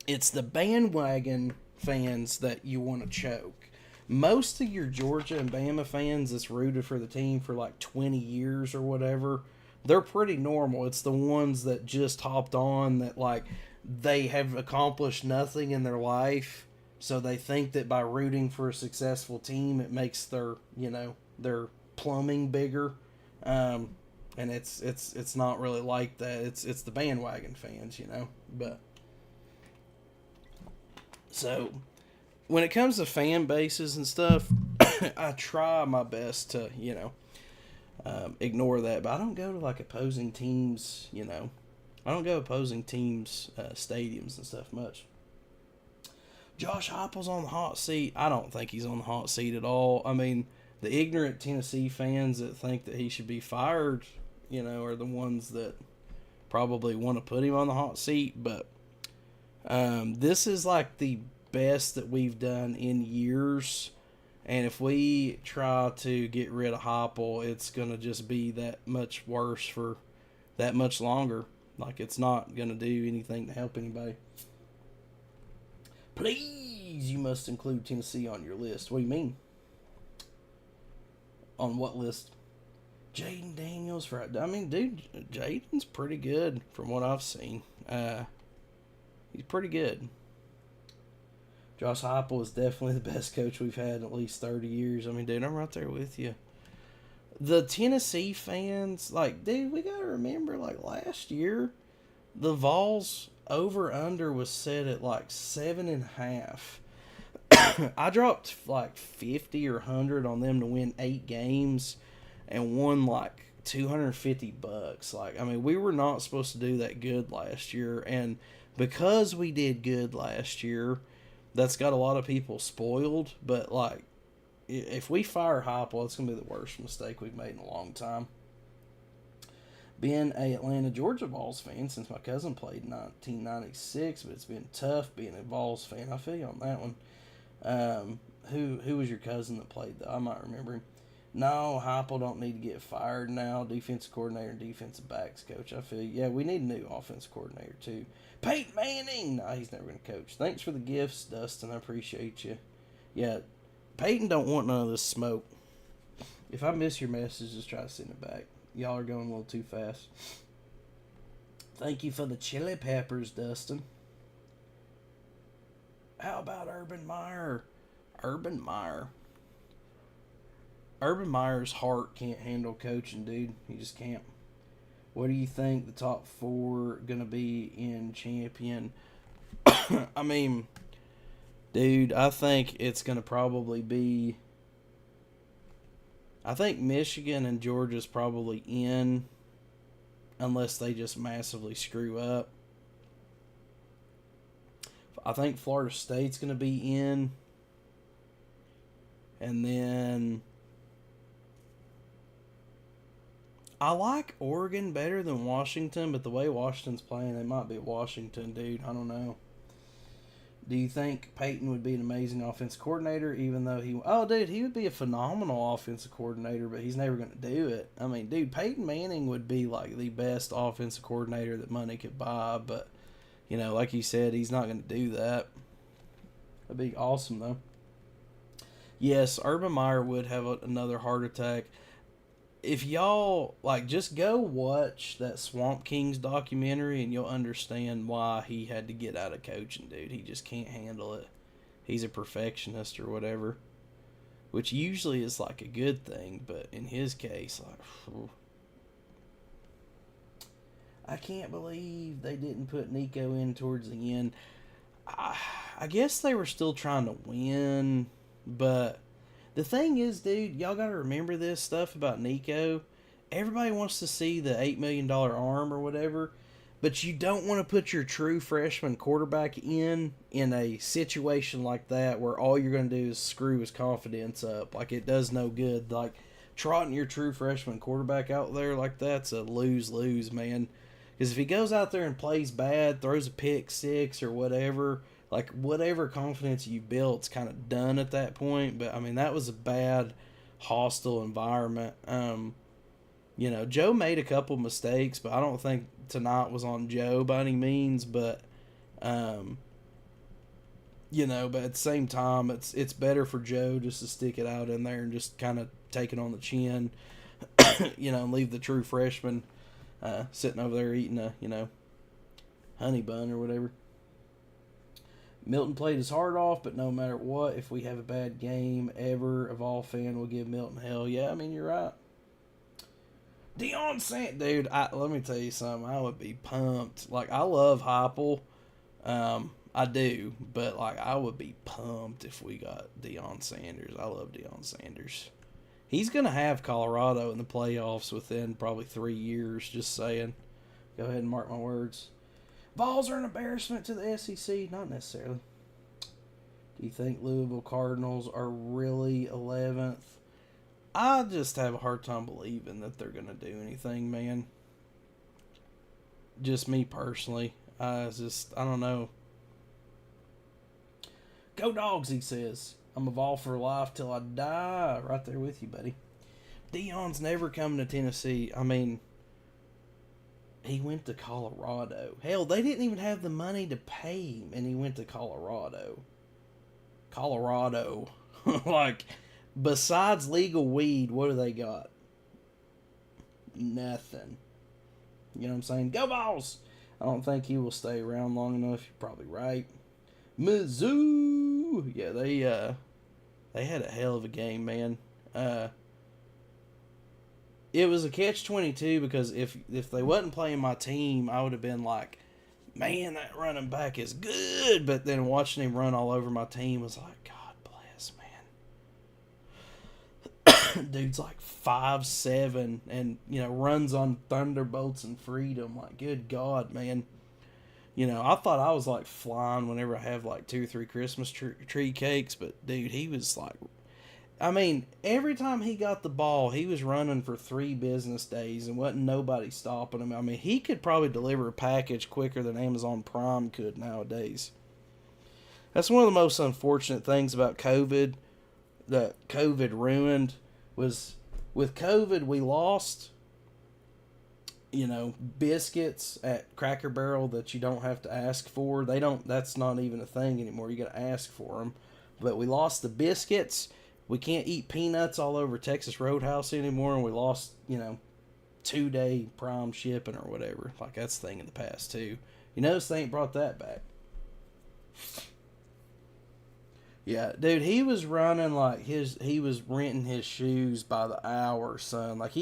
It's the bandwagon fans that you want to choke. Most of your Georgia and Bama fans that's rooted for the team for like 20 years or whatever, they're pretty normal. It's the ones that just hopped on that like they have accomplished nothing in their life, so they think that by rooting for a successful team it makes their plumbing bigger. And it's not really like that. It's the bandwagon fans. But so when it comes to fan bases and stuff, I try my best to ignore that. But I don't go to like opposing teams. I don't go opposing teams' stadiums and stuff much. Josh Heupel's on the hot seat. I don't think he's on the hot seat at all. I mean, the ignorant Tennessee fans that think that he should be fired, are the ones that probably want to put him on the hot seat. But this is like the best that we've done in years. And if we try to get rid of Heupel, it's going to just be that much worse for that much longer. Like, it's not going to do anything to help anybody. Please, you must include Tennessee on your list. What do you mean? On what list? Jaden Daniels for... I mean, dude, Jaden's pretty good from what I've seen. He's pretty good. Josh Heupel is definitely the best coach we've had in at least 30 years. I mean, dude, I'm right there with you. The Tennessee fans, like, dude, we got to remember, like, last year, the Vols over-under was set at, like, 7.5. I dropped, like, 50 or 100 on them to win 8 games and won, like, $250. Like, I mean, we were not supposed to do that good last year, and because we did good last year, that's got a lot of people spoiled, but, like, if we fire Heupel, it's going to be the worst mistake we've made in a long time. Being a Atlanta, Georgia Vols fan since my cousin played in 1996, but it's been tough being a Vols fan. I feel you on that one. Who was your cousin that played, though? I might remember him. No, Heupel don't need to get fired now. Defensive coordinator and defensive backs coach. I feel you. Yeah, we need a new offensive coordinator, too. Peyton Manning! No, he's never going to coach. Thanks for the gifts, Dustin. I appreciate you. Yeah, Peyton don't want none of this smoke. If I miss your message, just try to send it back. Y'all are going a little too fast. Thank you for the chili peppers, Dustin. How about Urban Meyer? Urban Meyer's heart can't handle coaching, dude. He just can't. What do you think the top 4 going to be in champion? I mean... Dude, I think it's going to probably be... I think Michigan and Georgia's probably in, unless they just massively screw up. I think Florida State's going to be in. And then... I like Oregon better than Washington, but the way Washington's playing, they might be Washington, dude. I don't know. Do you think Peyton would be an amazing offensive coordinator, even though he... Oh, dude, he would be a phenomenal offensive coordinator, but he's never going to do it. I mean, dude, Peyton Manning would be, like, the best offensive coordinator that money could buy, but, like you said, he's not going to do that. That'd be awesome, though. Yes, Urban Meyer would have another heart attack. If y'all, like, just go watch that Swamp Kings documentary and you'll understand why he had to get out of coaching, dude. He just can't handle it. He's a perfectionist or whatever, which usually is, like, a good thing, but in his case, like, I can't believe they didn't put Nico in towards the end. I guess they were still trying to win, but... The thing is, dude, y'all got to remember this stuff about Nico. Everybody wants to see the $8 million arm or whatever, But you don't want to put your true freshman quarterback in a situation like that where all you're going to do is screw his confidence up. Like, it does no good. Like, trotting your true freshman quarterback out there like that's a lose-lose, man. Because if he goes out there and plays bad, throws a pick six or whatever, like, whatever confidence you built's kind of done at that point. But, I mean, that was a bad, hostile environment. Joe made a couple mistakes, but I don't think tonight was on Joe by any means. But, but at the same time, it's better for Joe just to stick it out in there and just kind of take it on the chin, and leave the true freshman sitting over there eating a, honey bun or whatever. Milton played his heart off, but no matter what, if we have a bad game ever, a Vol fan will give Milton hell. Yeah, I mean, you're right. Deion Sanders, dude, let me tell you something. I would be pumped. Like, I love Heupel. I do, but, like, I would be pumped if we got Deion Sanders. I love Deion Sanders. He's going to have Colorado in the playoffs within probably 3 years, just saying. Go ahead and mark my words. Vols are an embarrassment to the SEC. Not necessarily. Do you think Louisville Cardinals are really 11th? I just have a hard time believing that they're going to do anything, man. Just me personally. I don't know. Go Dogs, he says. I'm a Vol for life till I die. Right there with you, buddy. Deion's never coming to Tennessee. I mean, he went to Colorado. Hell, they didn't even have the money to pay him, and he went to Colorado. Like, besides legal weed, what do they got? Nothing. You know what I'm saying? Go Vols! I don't think he will stay around long enough. You're probably right. Mizzou! Yeah, they had a hell of a game, man. It was a catch-22 because if they wasn't playing my team, I would have been like, man, that running back is good. But then watching him run all over my team was like, God bless, man. Dude's like 5'7" and, runs on thunderbolts and freedom. Like, good God, man. I thought I was like flying whenever I have like 2 or 3 Christmas tree cakes. But, dude, he was like... I mean, every time he got the ball, he was running for 3 business days and wasn't nobody stopping him. I mean, he could probably deliver a package quicker than Amazon Prime could nowadays. That's one of the most unfortunate things about COVID that COVID ruined was with COVID we lost, biscuits at Cracker Barrel that you don't have to ask for. That's not even a thing anymore. You got to ask for them. But we lost the biscuits. We can't eat peanuts all over Texas Roadhouse anymore, and we lost, 2-day Prime shipping or whatever. Like, that's the thing in the past, too. You notice they ain't brought that back. Yeah, dude, he was running like he was renting his shoes by the hour, son. Like,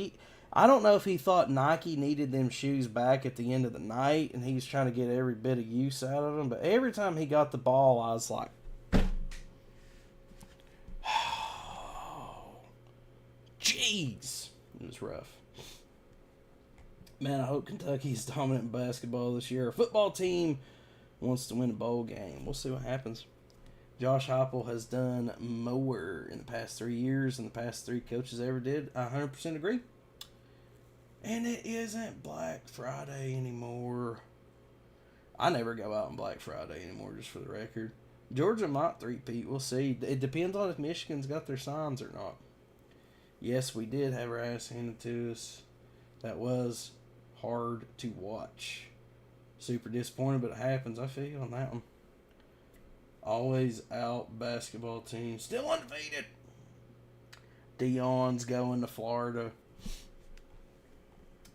I don't know if he thought Nike needed them shoes back at the end of the night, and he was trying to get every bit of use out of them, but every time he got the ball, I was like, jeez, it was rough. Man, I hope Kentucky's dominant in basketball this year. Our football team wants to win a bowl game. We'll see what happens. Josh Heupel has done more in the past 3 years than the past 3 coaches ever did. I 100% agree. And it isn't Black Friday anymore. I never go out on Black Friday anymore, just for the record. Georgia might three-peat. We'll see. It depends on if Michigan's got their signs or not. Yes, we did have our ass handed to us. That was hard to watch. Super disappointed, but it happens. I feel you on that one. Always out basketball team. Still undefeated. Deion's going to Florida.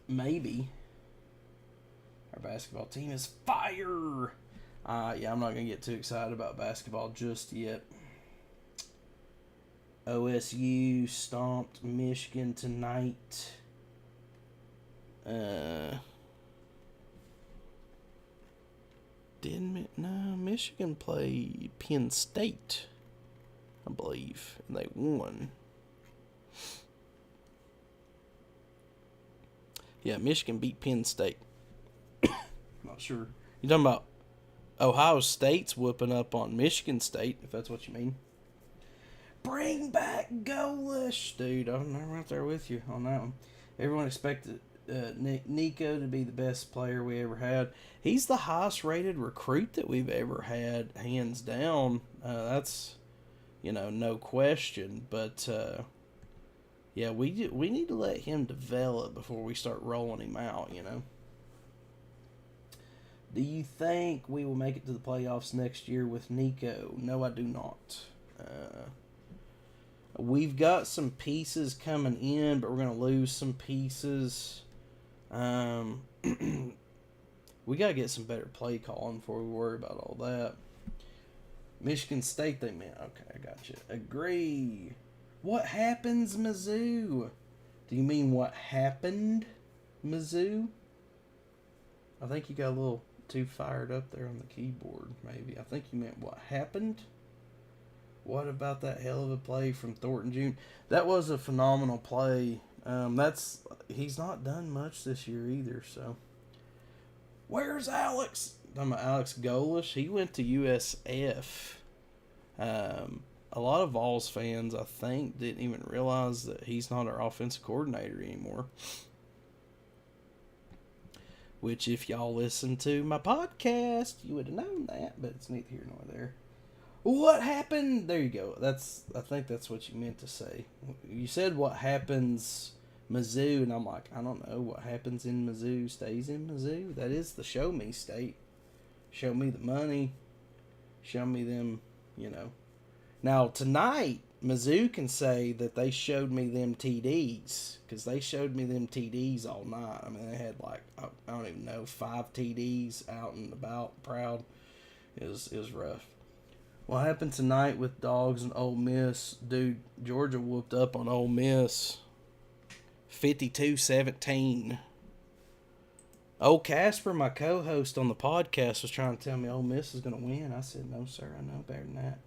Maybe. Our basketball team is fire. Yeah, I'm not going to get too excited about basketball just yet. OSU stomped Michigan tonight. Michigan played Penn State, I believe, and they won. Yeah, Michigan beat Penn State. not sure. You talking about Ohio State's whooping up on Michigan State, if that's what you mean. Bring back Golish, dude. I'm right there with you on that one. Everyone expected Nico to be the best player we ever had. He's the highest rated recruit that we've ever had, hands down. That's, no question. But yeah, we need to let him develop before we start rolling him out. Do you think we will make it to the playoffs next year with Nico? No, I do not. We've got some pieces coming in, but we're going to lose some pieces. We got to get some better play calling before we worry about all that. Michigan State, they meant. Okay, I got you. Agree. What happens, Mizzou? Do you mean what happened, Mizzou? I think you got a little too fired up there on the keyboard, maybe. I think you meant what happened. What about that hell of a play from Thornton Jr.? That was a phenomenal play. He's not done much this year either, so. Where's Alex? I'm Alex Golish. He went to USF. A lot of Vols fans, I think, didn't even realize that he's not our offensive coordinator anymore. Which, if y'all listen to my podcast, you would have known that, but it's neither here nor there. What happened? There you go. I think that's what you meant to say. You said what happens Mizzou, and I'm like, I don't know. What happens in Mizzou stays in Mizzou. That is the show me state. Show me the money. Show me them, Now, tonight, Mizzou can say that they showed me them TDs, because they showed me them TDs all night. I mean, they had I don't even know, 5 TDs out and about, proud. It was rough. What happened tonight with Dogs and Ole Miss? Dude, Georgia whooped up on Ole Miss 52-17. Oh, Casper, my co-host on the podcast, was trying to tell me Ole Miss is going to win. I said, no, sir, I know better than that.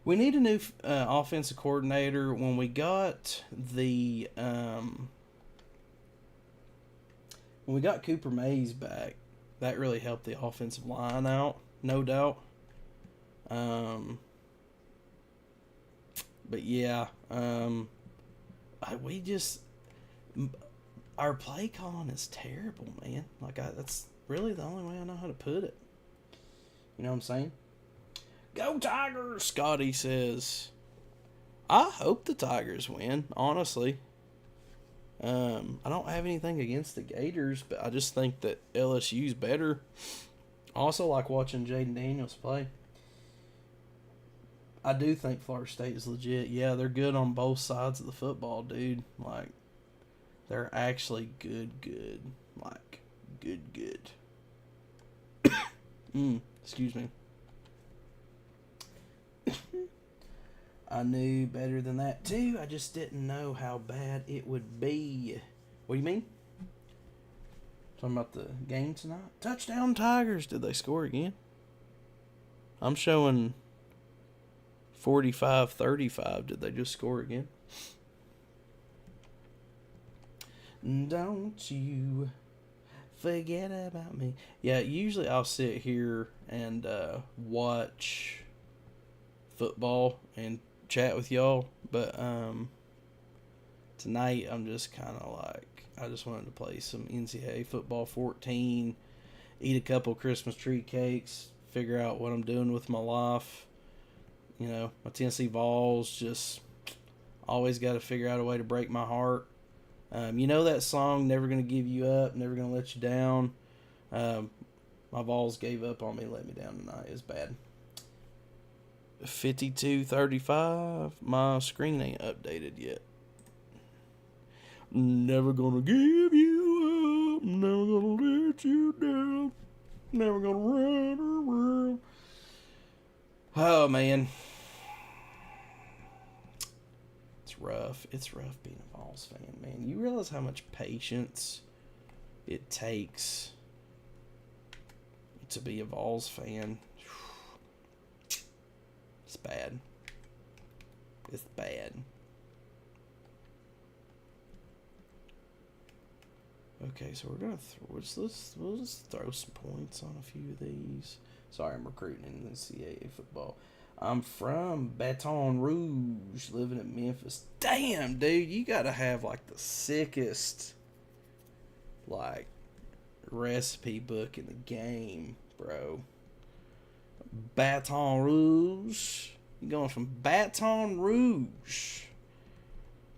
We need a new offensive coordinator. When we got Cooper Mays back, that really helped the offensive line out, no doubt. But yeah, our play calling is terrible, man. That's really the only way I know how to put it. You know what I'm saying? Go Tigers, Scotty says. I hope the Tigers win, honestly. I don't have anything against the Gators, but I just think that LSU's better. I also like watching Jaden Daniels play. I do think Florida State is legit. Yeah, they're good on both sides of the football, dude. They're actually good. Good. Excuse me. I knew better than that, too. I just didn't know how bad it would be. What do you mean? Talking about the game tonight? Touchdown Tigers. Did they score again? I'm showing 45-35. Did they just score again? Don't you forget about me. Yeah, usually I'll sit here and watch football and chat with y'all, but tonight I'm just kind of I just wanted to play some NCAA football 14, eat a couple Christmas tree cakes, figure out what I'm doing with my life. My Tennessee Vols, just always got to figure out a way to break my heart. That song, Never Gonna Give You Up, Never Gonna Let You Down. My Vols gave up on me, let me down tonight. It was bad. 52-35. My screen ain't updated yet. Never gonna give you up, never gonna let you down, never gonna run around. Oh, man. It's rough being a Vols fan, man. You realize how much patience it takes to be a Vols fan? It's bad. It's bad. Okay, so we're gonna we'll just throw some points on a few of these. Sorry, I'm recruiting in the NCAA football. I'm from Baton Rouge, living in Memphis. Damn, dude, you gotta have like the sickest like recipe book in the game, bro. Baton Rouge. You're going from Baton Rouge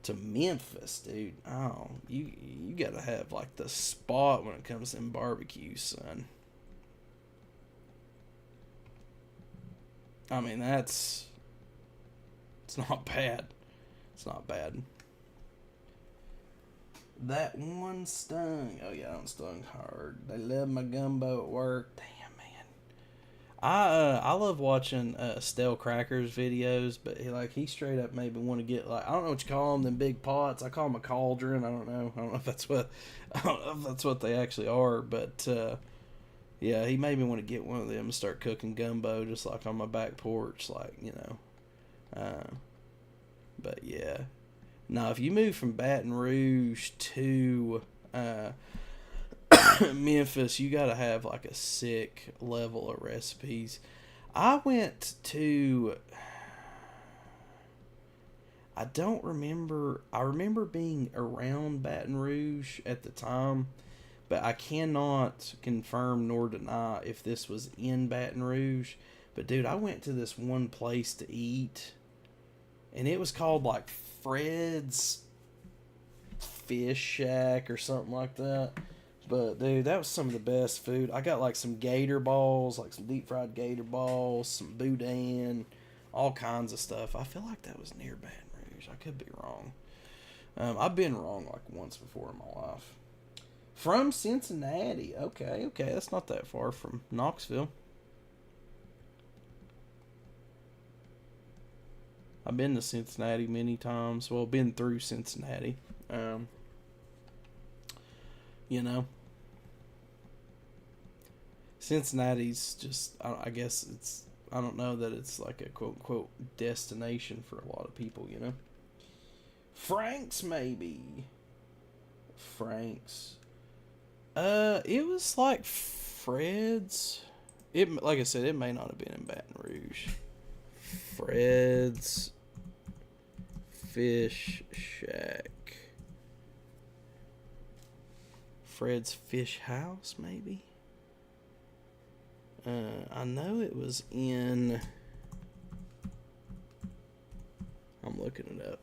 to Memphis, dude. Oh, you gotta have like the spot when it comes to barbecue, son. I mean, it's not bad. It's not bad. That one stung. Oh yeah, I'm stung hard. They love my gumbo at work. Damn, man. I love watching Stale Crackers videos, but he straight up made me want to get like, I don't know what you call them, them big pots. I call them a cauldron. I don't know if that's what they actually are, but yeah, he made me want to get one of them and start cooking gumbo just like on my back porch, like, you know. But yeah. Now, if you move from Baton Rouge to Memphis, you got to have like a sick level of recipes. I went to. I don't remember. I remember being around Baton Rouge at the time, but I cannot confirm nor deny if this was in Baton Rouge. But dude, I went to this one place to eat, and it was called like Fred's Fish Shack or something like that. But dude, that was some of the best food. I got like some gator balls, like some deep fried gator balls, some boudin, all kinds of stuff. I feel like that was near Baton Rouge. I could be wrong. I've been wrong like once before in my life. From Cincinnati. Okay. That's not that far from Knoxville. I've been to Cincinnati many times. Well, been through Cincinnati. You know, Cincinnati's just, I guess I don't know that it's like a quote unquote destination for a lot of people, you know. Frank's, maybe. Frank's. It was like Fred's. Like I said, it may not have been in Baton Rouge. Fred's Fish Shack. Fred's Fish House, maybe? I know it was in... I'm looking it up.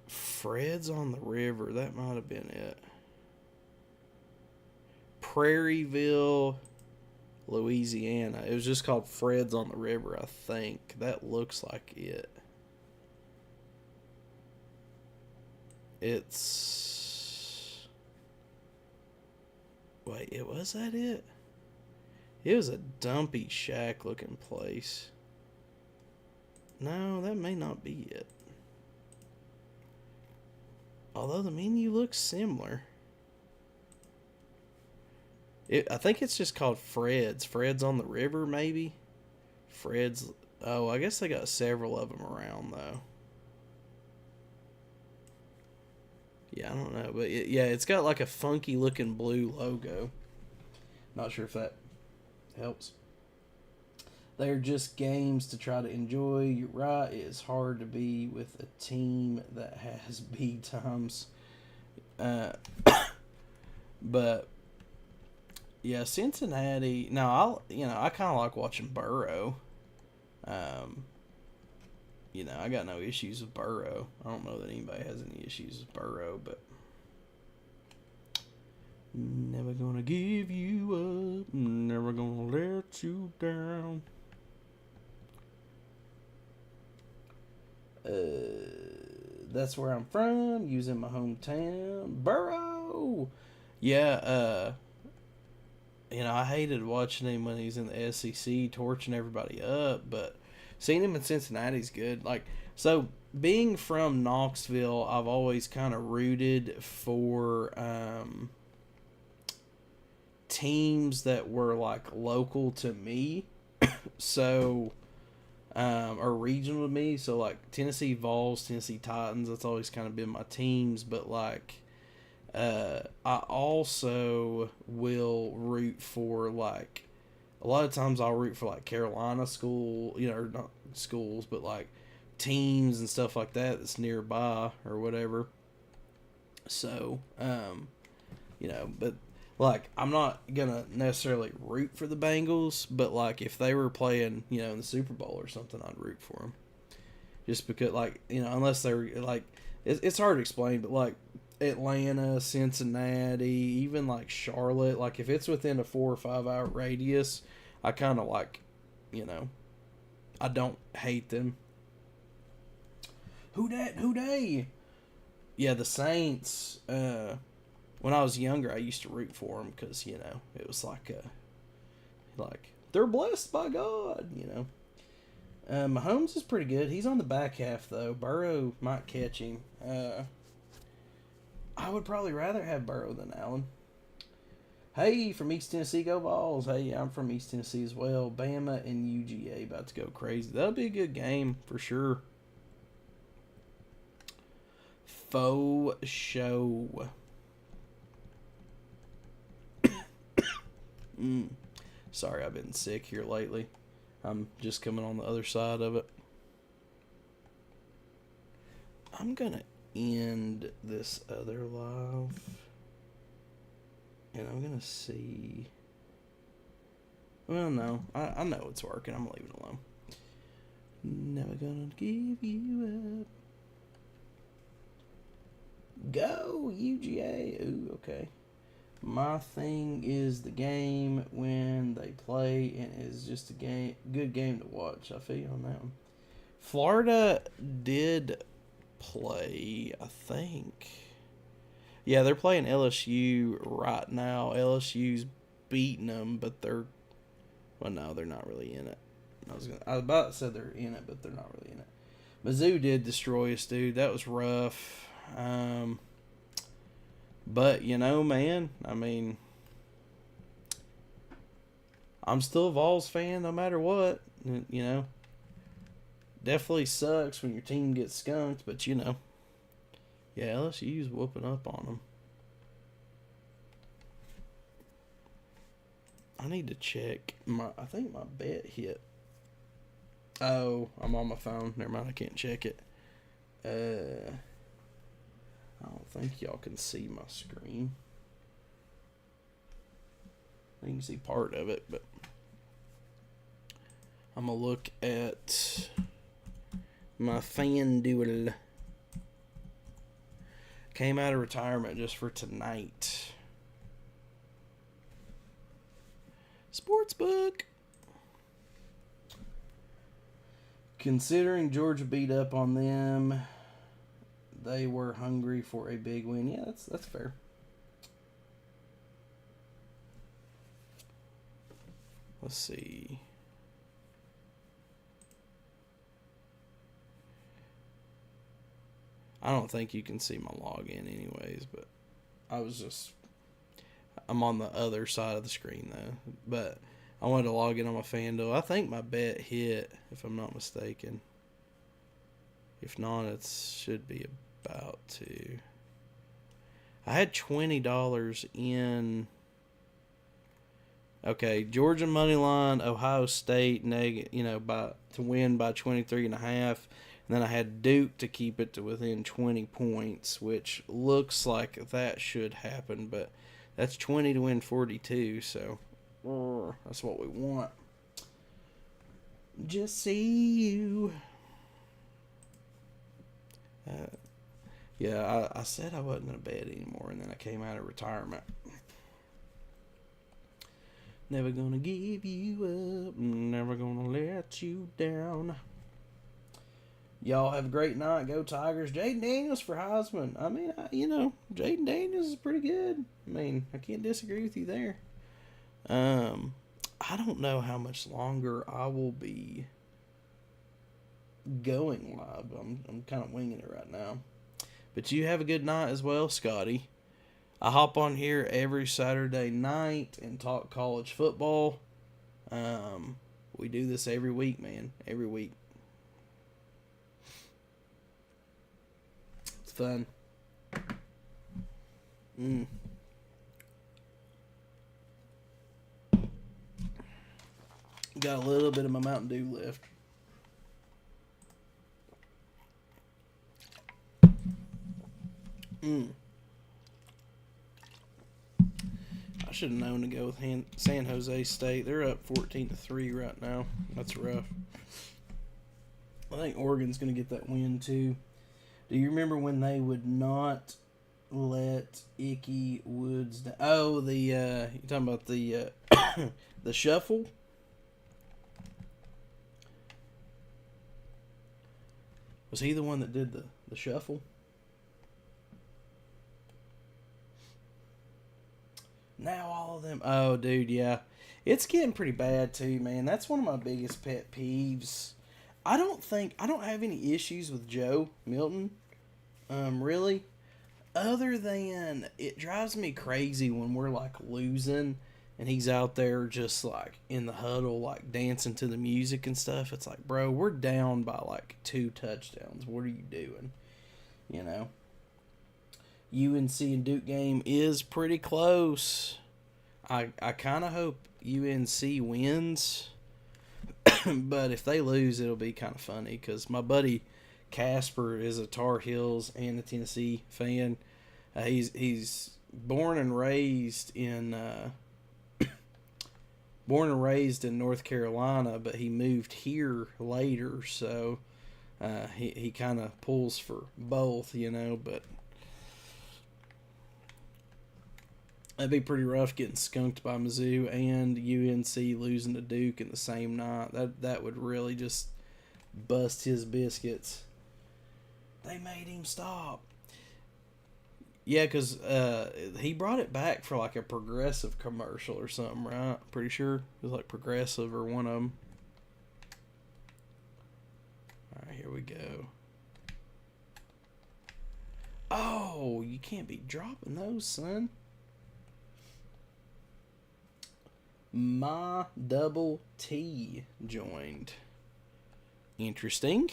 Fred's on the River. That might have been it. Prairieville, Louisiana. It was just called Fred's on the River, I think. That looks like it. It's... Wait, was that it? It was a dumpy shack looking place. No, that may not be it. Although the menu looks similar. I think it's just called Fred's. Fred's on the River, maybe? Fred's... Oh, I guess they got several of them around, though. Yeah, I don't know. But it's got like a funky looking blue logo. Not sure if that helps. They're just games to try to enjoy. You're right. It's hard to be with a team that has B times. But yeah, Cincinnati. Now I kind of like watching Burrow. I got no issues with Burrow. I don't know that anybody has any issues with Burrow, but never gonna give you up, never gonna let you down. That's where I'm from, using my hometown. Burrow! Yeah, I hated watching him when he's in the SEC, torching everybody up, but seeing him in Cincinnati's good. Like, so being from Knoxville, I've always kind of rooted for teams that were like local to me. So are regional to me. So like Tennessee Vols, Tennessee Titans, that's always kind of been my teams. But like, I also will root for like a lot of times I'll root for like Carolina school, or not schools, but like teams and stuff like that that's nearby or whatever. So, but like I'm not gonna necessarily root for the Bengals, but like if they were playing, in the Super Bowl or something, I'd root for them. Just because, like, unless they're like, it's hard to explain, but like Atlanta, Cincinnati, even like Charlotte, like if it's within a 4 or 5 hour radius, I kind of like, I don't hate them. Who dat? Who they? Yeah, the Saints. When I was younger, I used to root for them because it was like they're blessed by God. Mahomes is pretty good. He's on the back half though. Burrow might catch him. I would probably rather have Burrow than Allen. Hey, from East Tennessee, go Vols. Hey, I'm from East Tennessee as well. Bama and UGA about to go crazy. That'll be a good game for sure. Faux show. Sorry, I've been sick here lately. I'm just coming on the other side of it. I'm going to end this other live. And I'm going to see. Well, no. I know it's working. I'm going to leave it alone. Never going to give you up. Go, UGA. Ooh, okay. My thing is the game when they play, and it's just a good game to watch. I feel you on that one. Florida did play, I think. Yeah, they're playing LSU right now. LSU's beating them, but they're not really in it. I was about to say they're in it, but they're not really in it. Mizzou did destroy us, dude. That was rough. But, man, I mean, I'm still a Vols fan no matter what. Definitely sucks when your team gets skunked, but, yeah, LSU's whooping up on them. I need to check. I think my bet hit. Oh, I'm on my phone. Never mind, I can't check it. I don't think y'all can see my screen. You can see part of it, but I'm going to look at my FanDuel. Came out of retirement just for tonight. Sportsbook. Considering Georgia beat up on them, they were hungry for a big win. Yeah, that's fair. Let's see. I don't think you can see my login anyways, but I'm on the other side of the screen though. But I wanted to log in on my FanDuel. I think my bet hit, if I'm not mistaken. If not, it should be about to. I had $20 in. Okay, Georgia money line, Ohio State to win by 23.5, and then I had Duke to keep it to within 20 points, which looks like that should happen, but that's 20 to win 42, so that's what we want. Just see you. Yeah, I said I wasn't going to bet anymore, and then I came out of retirement. Never going to give you up. Never going to let you down. Y'all have a great night. Go Tigers. Jaden Daniels for Heisman. I mean, Jaden Daniels is pretty good. I mean, I can't disagree with you there. I don't know how much longer I will be going live. I'm kind of winging it right now. But you have a good night as well, Scotty. I hop on here every Saturday night and talk college football. We do this every week, man. Every week. fun. Got a little bit of my Mountain Dew left. I should have known to go with San Jose State. They're up 14-3 right now. That's rough. I think Oregon's going to get that win too. Do you remember when they would not let Icky Woods down? Oh, you talking about the the shuffle? Was he the one that did the shuffle? Now all of them. Oh, dude, yeah. It's getting pretty bad too, man. That's one of my biggest pet peeves. I don't have any issues with Joe Milton, really. Other than it drives me crazy when we're like losing and he's out there just like in the huddle, like dancing to the music and stuff. It's like, bro, we're down by like 2 touchdowns. What are you doing? You know? UNC and Duke game is pretty close. I kind of hope UNC wins. But if they lose, it'll be kind of funny because my buddy Casper is a Tar Heels and a Tennessee fan. He's born and raised in North Carolina, but he moved here later, so he kind of pulls for both, you know. But that'd be pretty rough getting skunked by Mizzou and UNC losing to Duke in the same night. That would really just bust his biscuits. They made him stop. Yeah, because he brought it back for like a Progressive commercial or something, right? Pretty sure it was like Progressive or one of them. All right, here we go. Oh, you can't be dropping those, son. My double T joined. Interesting.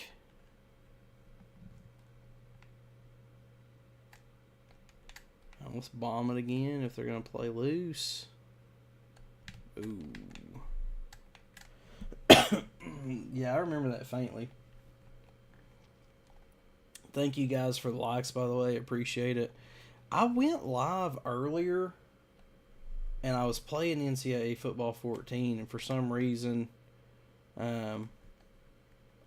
Let's bomb it again if they're going to play loose. Ooh. Yeah, I remember that faintly. Thank you guys for the likes, by the way. Appreciate it. I went live earlier, and I was playing NCAA Football 14, and for some reason, I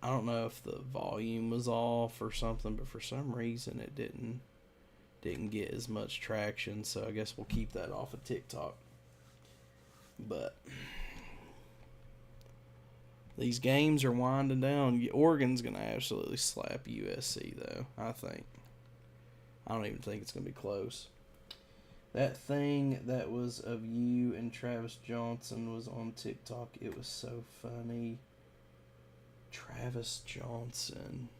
don't know if the volume was off or something, but for some reason it didn't get as much traction, so I guess we'll keep that off of TikTok. But these games are winding down. Oregon's going to absolutely slap USC, though, I think. I don't even think it's going to be close. That thing that was of you and Travis Johnson was on TikTok. It was so funny. Travis Johnson.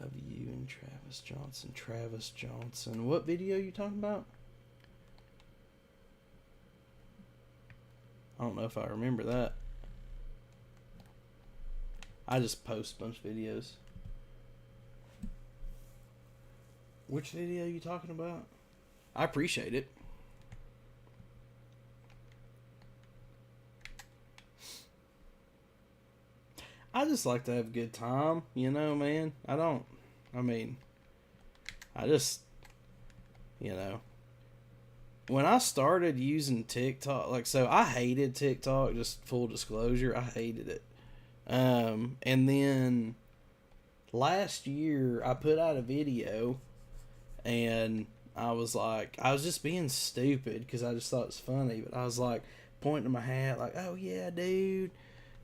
Of you and Travis Johnson. Travis Johnson. What video are you talking about? I don't know if I remember that. I just post a bunch of videos. Which video are you talking about? I appreciate it. I just like to have a good time, you know, man. I just, you know, when I started using TikTok, like, so I hated TikTok, just full disclosure, I hated it. And then last year I put out a video and I was just being stupid because I just thought it was funny, but I was like pointing to my hat like, oh yeah, dude.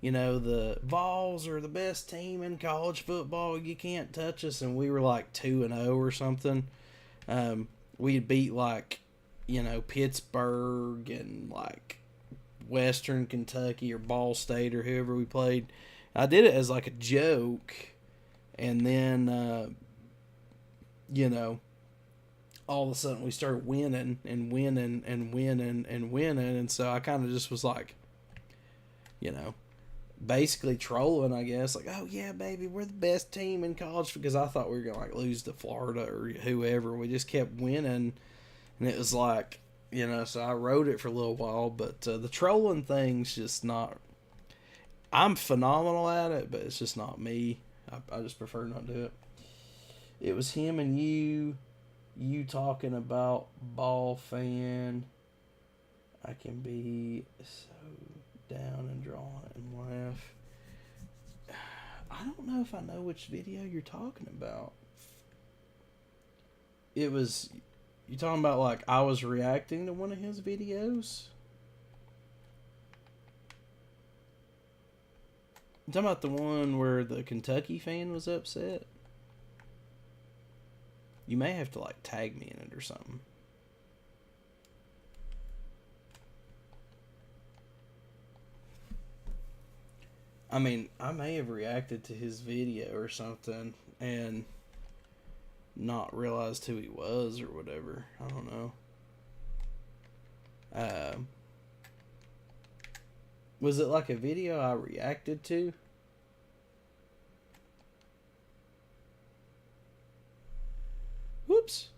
You know, the Vols are the best team in college football. You can't touch us. And we were like 2-0 or something. We had beat like, you know, Pittsburgh and like Western Kentucky or Ball State or whoever we played. I did it as like a joke. And then, you know, all of a sudden we started winning and winning and winning and winning. And so I kind of just was like, you know, basically trolling, I guess, like, oh yeah, baby, we're the best team in college, because I thought we were gonna like lose to Florida or whoever. We just kept winning, and it was like, so I wrote it for a little while, but the trolling thing's just not. I'm phenomenal at it, but it's just not me. I just prefer not to do it. It was him and you talking about ball fan. I can be so down and drawn and laugh. I don't know if I know which video you're talking about. It was, you talking about like I was reacting to one of his videos? You talking about the one where the Kentucky fan was upset? You may have to like tag me in it or something. I mean, I may have reacted to his video or something and not realized who he was or whatever. I don't know. Was it like a video I reacted to? Whoops.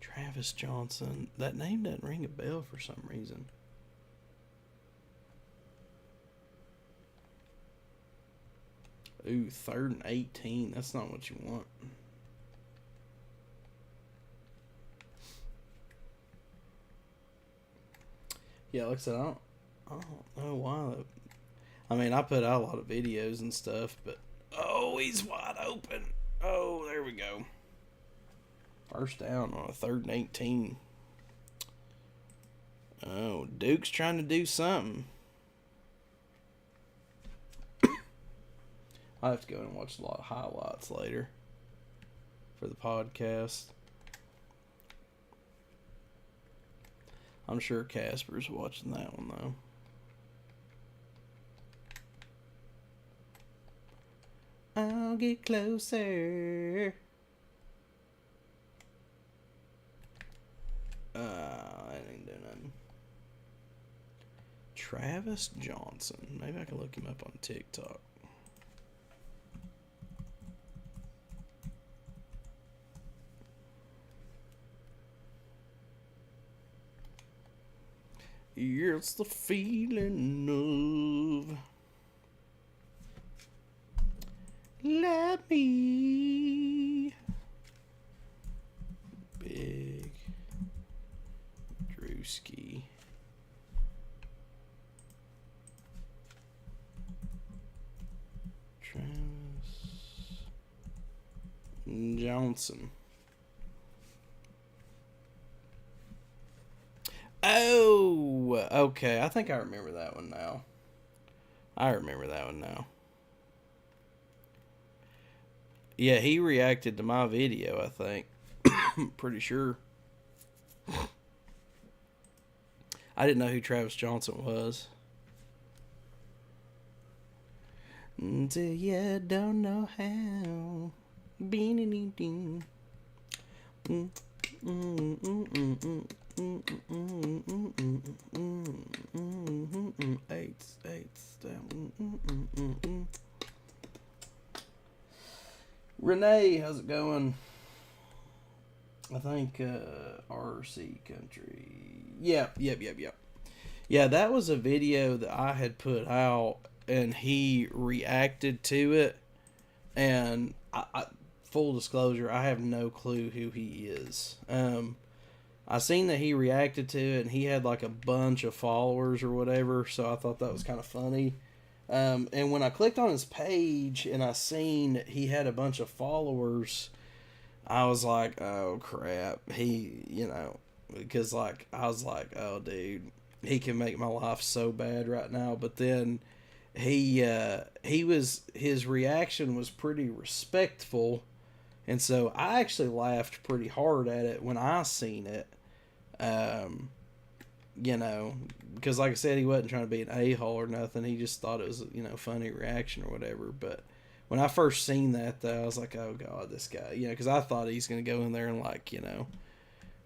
Travis Johnson. That name doesn't ring a bell for some reason. Ooh, 3rd and 18. That's not what you want. Yeah, like I said, I don't know why. I mean, I put out a lot of videos and stuff, but oh, he's wide open. Oh, there we go. First down on a 3rd and 18. Oh, Duke's trying to do something. I have to go and watch a lot of highlights later for the podcast. I'm sure Casper's watching that one, though. I'll get closer. I didn't do nothing. Travis Johnson. Maybe I can look him up on TikTok. Yeah, it's the feeling of let me big Drewski. Travis Johnson. Oh, okay. I think I remember that one now. Yeah, he reacted to my video, I think. Pretty sure. I didn't know who Travis Johnson was. Until you don't know how. Beanie-ding. Eights. Renee, how's it going? I think RC Country. Yep. Yeah, that was a video that I had put out, and he reacted to it. And I full disclosure, I have no clue who he is. I seen that he reacted to it, and he had like a bunch of followers or whatever, so I thought that was kind of funny. And when I clicked on his page and I seen he had a bunch of followers, I was like, oh crap. Because like, I was like, oh dude, he can make my life so bad right now. But then his reaction was pretty respectful. And so I actually laughed pretty hard at it when I seen it. Because like I said, he wasn't trying to be an a-hole or nothing. He just thought it was, funny reaction or whatever. But when I first seen that, though, I was like, oh, God, this guy. Because I thought he's going to go in there and,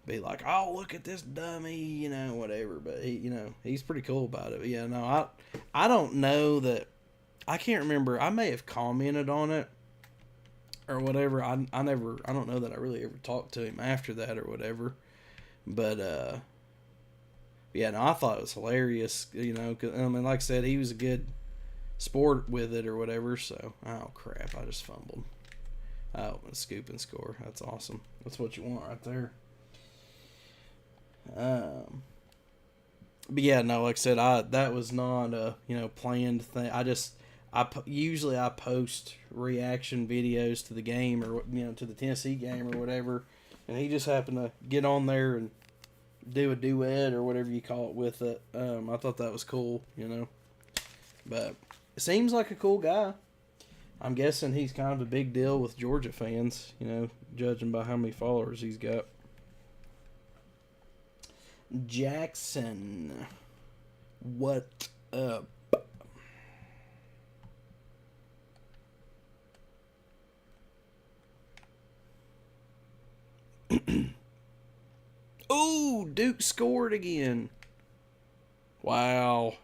be like, oh, look at this dummy, you know, whatever. But he, you know, he's pretty cool about it. But yeah, no, I don't know that. I can't remember. I may have commented on it or whatever. I don't know that I really ever talked to him after that or whatever. But yeah, no, I thought it was hilarious. You know, 'cause, I mean, like I said, he was a good sport with it or whatever. So, oh crap, I just fumbled. Oh, a scoop and score. That's awesome. That's what you want right there. But yeah, no, like I said, that was not a planned thing. Usually I post reaction videos to the game or to the Tennessee game or whatever, and he just happened to get on there and do a duet or whatever you call it with it. I thought that was cool, but it seems like a cool guy. I'm guessing he's kind of a big deal with Georgia fans, judging by how many followers he's got. Jackson, what up? Oh, Duke scored again. Wow.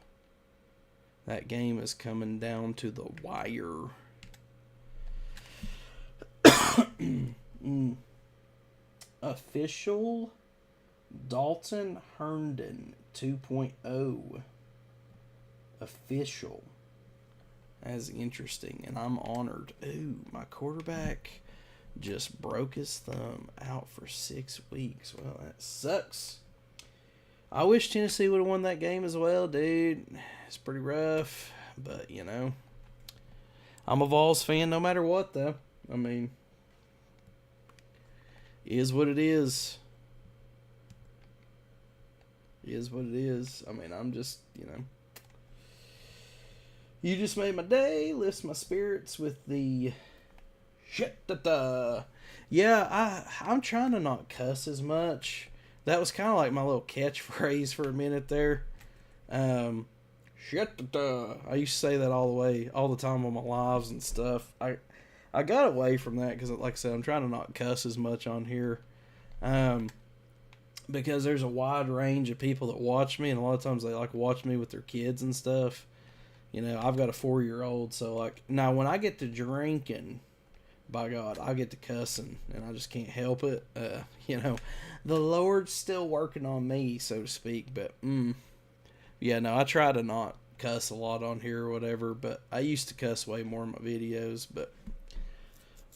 That game is coming down to the wire. Official Dalton Herndon 2.0. Official. That's interesting, and I'm honored. Ooh, my quarterback just broke his thumb, out for 6 weeks. Well, that sucks. I wish Tennessee would have won that game as well, dude. It's pretty rough, but I'm a Vols fan no matter what, though. I mean, is what it is. Is what it is. I mean, I'm just, you just made my day, lifts my spirits with the shit da. Yeah, I'm trying to not cuss as much. That was kind of like my little catchphrase for a minute there. Shit da. I used to say that all the time on my lives and stuff. I got away from that because, like I said, I'm trying to not cuss as much on here. Because there's a wide range of people that watch me, and a lot of times they like watch me with their kids and stuff. I've got a 4-year-old, so now when I get to drinking, by God, I get to cussing, and I just can't help it. The Lord's still working on me, so to speak. But yeah, no, I try to not cuss a lot on here or whatever. But I used to cuss way more in my videos. But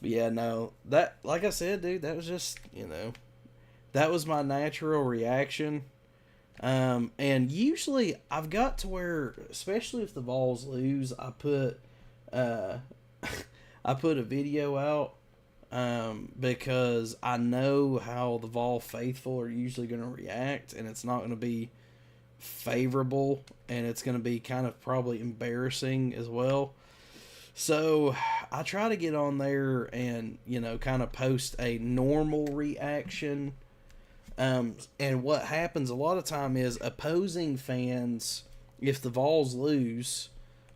yeah, no, that, like I said, dude, that was just that was my natural reaction. And usually I've got to where, especially if the Vols lose, I put I put a video out because I know how the Vol faithful are usually going to react, and it's not going to be favorable, and it's going to be kind of probably embarrassing as well. So I try to get on there and kind of post a normal reaction. And what happens a lot of time is opposing fans, if the Vols lose,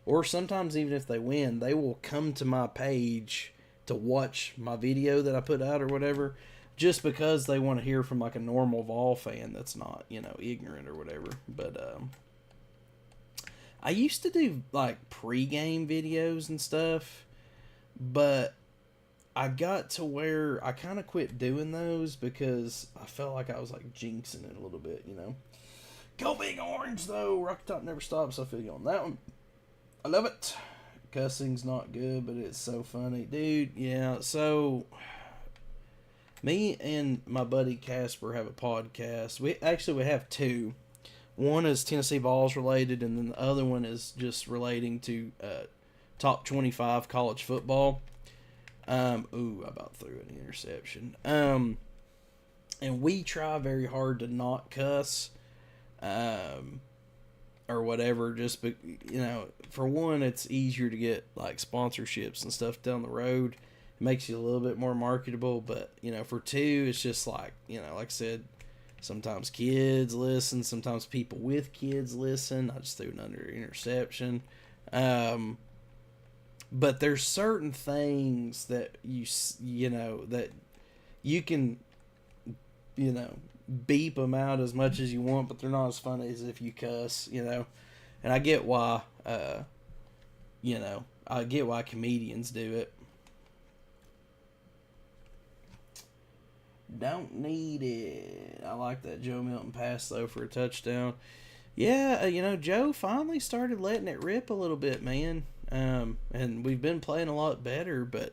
or sometimes even if they win, they will come to my page to watch my video that I put out or whatever, just because they want to hear from like a normal Vol fan that's not, ignorant or whatever. But I used to do like pregame videos and stuff, but I got to where I kind of quit doing those because I felt like I was like jinxing it a little bit, Go Big Orange, though. Rock Top never stops. I feel you on that one. I love it. Cussing's not good, but it's so funny. Dude, yeah, so me and my buddy Casper have a podcast. We have two. One is Tennessee Vols related, and then the other one is just relating to top 25 college football. I about threw an interception. And we try very hard to not cuss, or whatever. Just for one, it's easier to get like sponsorships and stuff down the road. It makes you a little bit more marketable. But for two, it's just like like I said, sometimes kids listen, sometimes people with kids listen. I just threw an interception. But there's certain things that that you can, beep them out as much as you want, but they're not as funny as if you cuss, you know. And I get why, I get why comedians do it. Don't need it. I like that Joe Milton pass, though, for a touchdown. Yeah, Joe finally started letting it rip a little bit, man. And we've been playing a lot better, but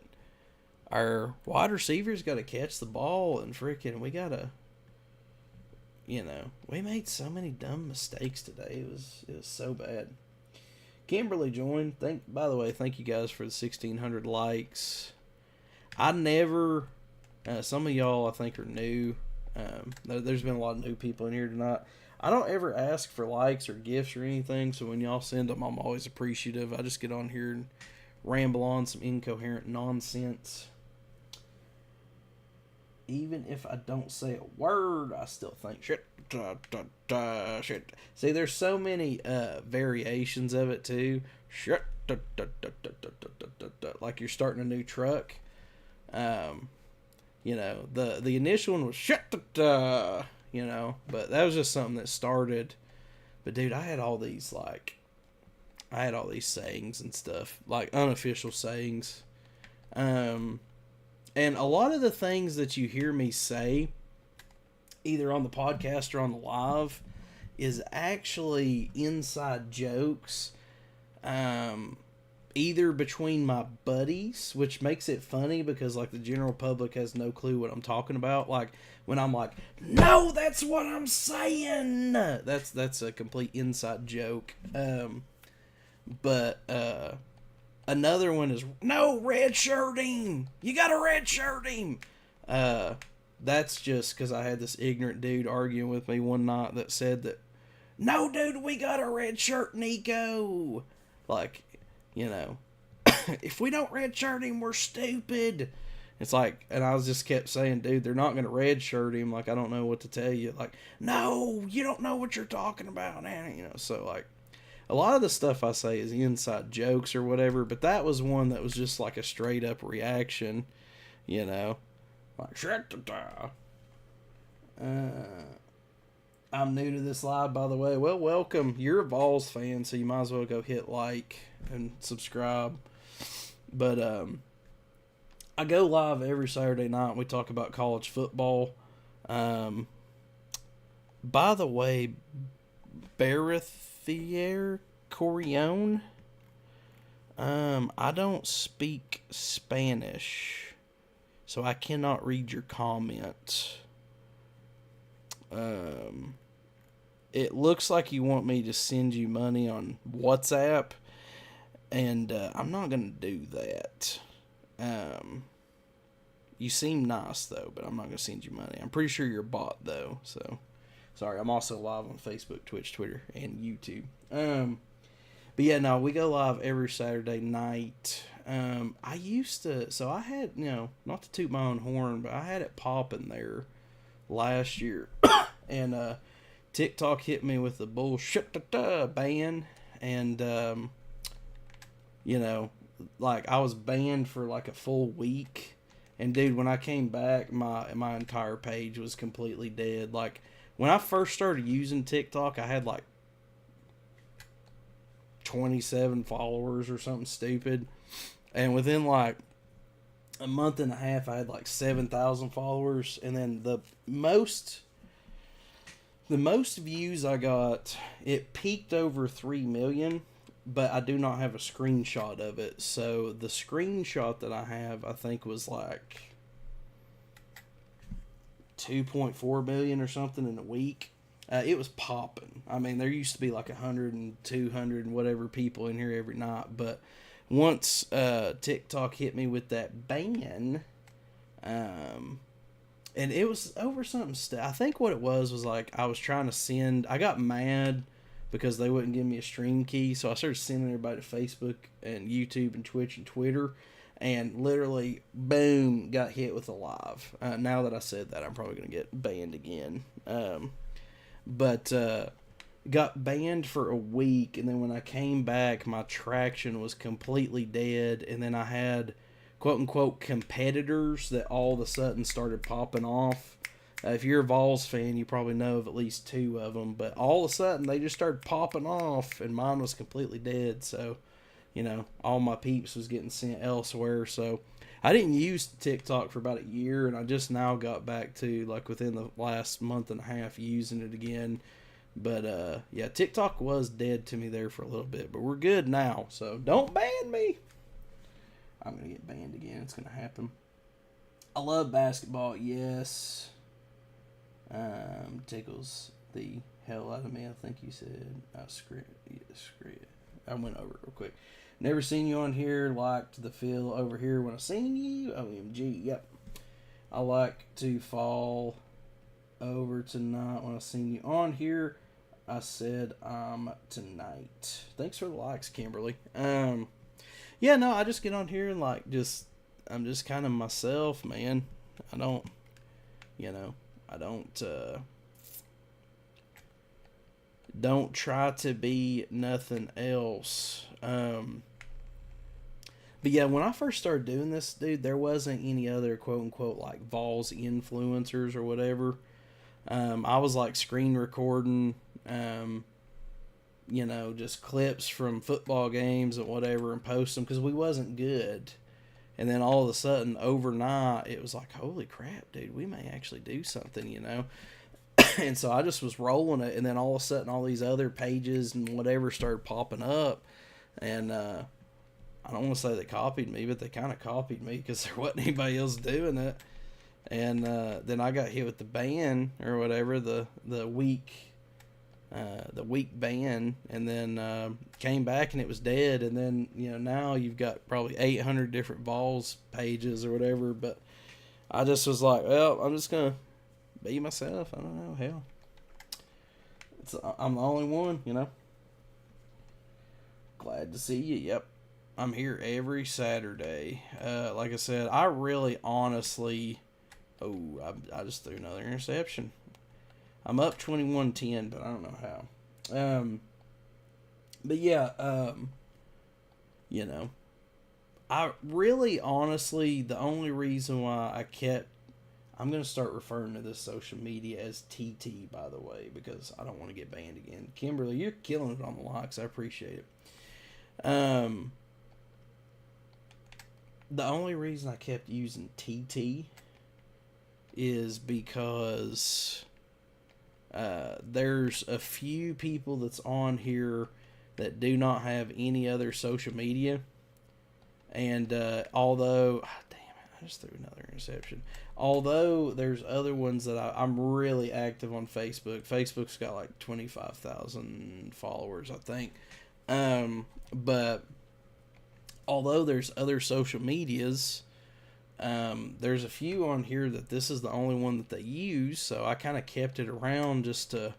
our wide receivers got to catch the ball, and freaking, we got to, we made so many dumb mistakes today. It was so bad. Kimberly joined. By the way, thank you guys for the 1,600 likes. I never... some of y'all, I think, are new. There's been a lot of new people in here tonight. I don't ever ask for likes or gifts or anything, so when y'all send them, I'm always appreciative. I just get on here and ramble on some incoherent nonsense. Even if I don't say a word, I still think shit. Shit. See, there's so many variations of it, too. Shit. Like you're starting a new truck. The initial one was shit, but that was just something that started. But dude, I had all these sayings and stuff, like unofficial sayings. And a lot of the things that you hear me say, either on the podcast or on the live, is actually inside jokes. Either between my buddies, which makes it funny because like the general public has no clue what I'm talking about. Like when I'm like, no, that's what I'm saying. That's a complete inside joke. But another one is, no, red shirt him. You got to red shirt him. That's just because I had this ignorant dude arguing with me one night that said that, no, dude, we got a red shirt Nico. Like, if we don't redshirt him, we're stupid. It's like, and I just kept saying, dude, they're not going to redshirt him. Like, I don't know what to tell you. Like, no, you don't know what you're talking about, man. So, like, a lot of the stuff I say is inside jokes or whatever, but that was one that was just like a straight up reaction, Like, shut-da-da. I'm new to this live, by the way. Well, welcome. You're a Vols fan, so you might as well go hit like and subscribe. But I go live every Saturday night. We talk about college football. By the way, Barathier Corion, I don't speak Spanish, so I cannot read your comment. It looks like you want me to send you money on WhatsApp, and I'm not going to do that. You seem nice, though, but I'm not going to send you money. I'm pretty sure you're a bot, though, so... Sorry, I'm also live on Facebook, Twitch, Twitter, and YouTube. But yeah, no, we go live every Saturday night. I used to... So I had, not to toot my own horn, but I had it popping there last year. And TikTok hit me with the bullshit ban, and like I was banned for like a full week, and dude, when I came back, my entire page was completely dead. Like when I first started using TikTok, I had like 27 followers or something stupid, and within like a month and a half, I had like 7,000 followers, and then the most views I got, it peaked over 3 million, but I do not have a screenshot of it. So the screenshot that I have, I think, was like 2.4 million or something in a week. It was popping. I mean, there used to be like 100 and 200 and whatever people in here every night, but once TikTok hit me with that ban, and it was over something. I think what it was like I was trying to send. I got mad because they wouldn't give me a stream key, so I started sending everybody to Facebook and YouTube and Twitch and Twitter, and literally, boom, got hit with a live. Now that I said that, I'm probably going to get banned again. But got banned for a week, and then when I came back, my traction was completely dead, and then I had quote-unquote competitors that all of a sudden started popping off, If you're a Vols fan, you probably know of at least two of them. But all of a sudden, they just started popping off, and mine was completely dead. So, all my peeps was getting sent elsewhere. So, I didn't use TikTok for about a year, and I just now got back to, like, within the last month and a half using it again. But, yeah, TikTok was dead to me there for a little bit. But we're good now, so don't ban me. I'm going to get banned again. It's going to happen. I love basketball, yes. Tickles the hell out of me, I think you said. Screw it. I went over it real quick. Never seen you on here. Liked the feel over here when I seen you. OMG, yep. I like to fall over tonight when I seen you on here. I said tonight. Thanks for the likes, Kimberly. Yeah, no, I just get on here and I'm just kind of myself, man. I don't try to be nothing else. But yeah, when I first started doing this, dude, there wasn't any other quote unquote like Vols influencers or whatever. I was like screen recording, just clips from football games and whatever and post them because we wasn't good. And then all of a sudden, overnight, it was like, holy crap, dude, we may actually do something, And so I just was rolling it, and then all of a sudden, all these other pages and whatever started popping up. And I don't want to say they copied me, but they kind of copied me because there wasn't anybody else doing it. And then I got hit with the ban or whatever, the week ban, and then came back and it was dead. And then now you've got probably 800 different Vols pages or whatever. But I just was like, well, I'm just gonna be myself. I don't know, hell, I'm the only one, Glad to see you. Yep, I'm here every Saturday. Like I said, I really honestly, I just threw another interception. I'm up 21-10, but I don't know how. But yeah, I really, honestly, the only reason why I'm going to start referring to this social media as TT, by the way, because I don't want to get banned again. Kimberly, you're killing it on the likes. I appreciate it. The only reason I kept using TT is because there's a few people that's on here that do not have any other social media. And although, damn it, I just threw another interception. Although there's other ones that I'm really active on Facebook. Facebook's got like 25,000 followers, I think. But although there's other social medias, there's a few on here that this is the only one that they use, so I kind of kept it around just to,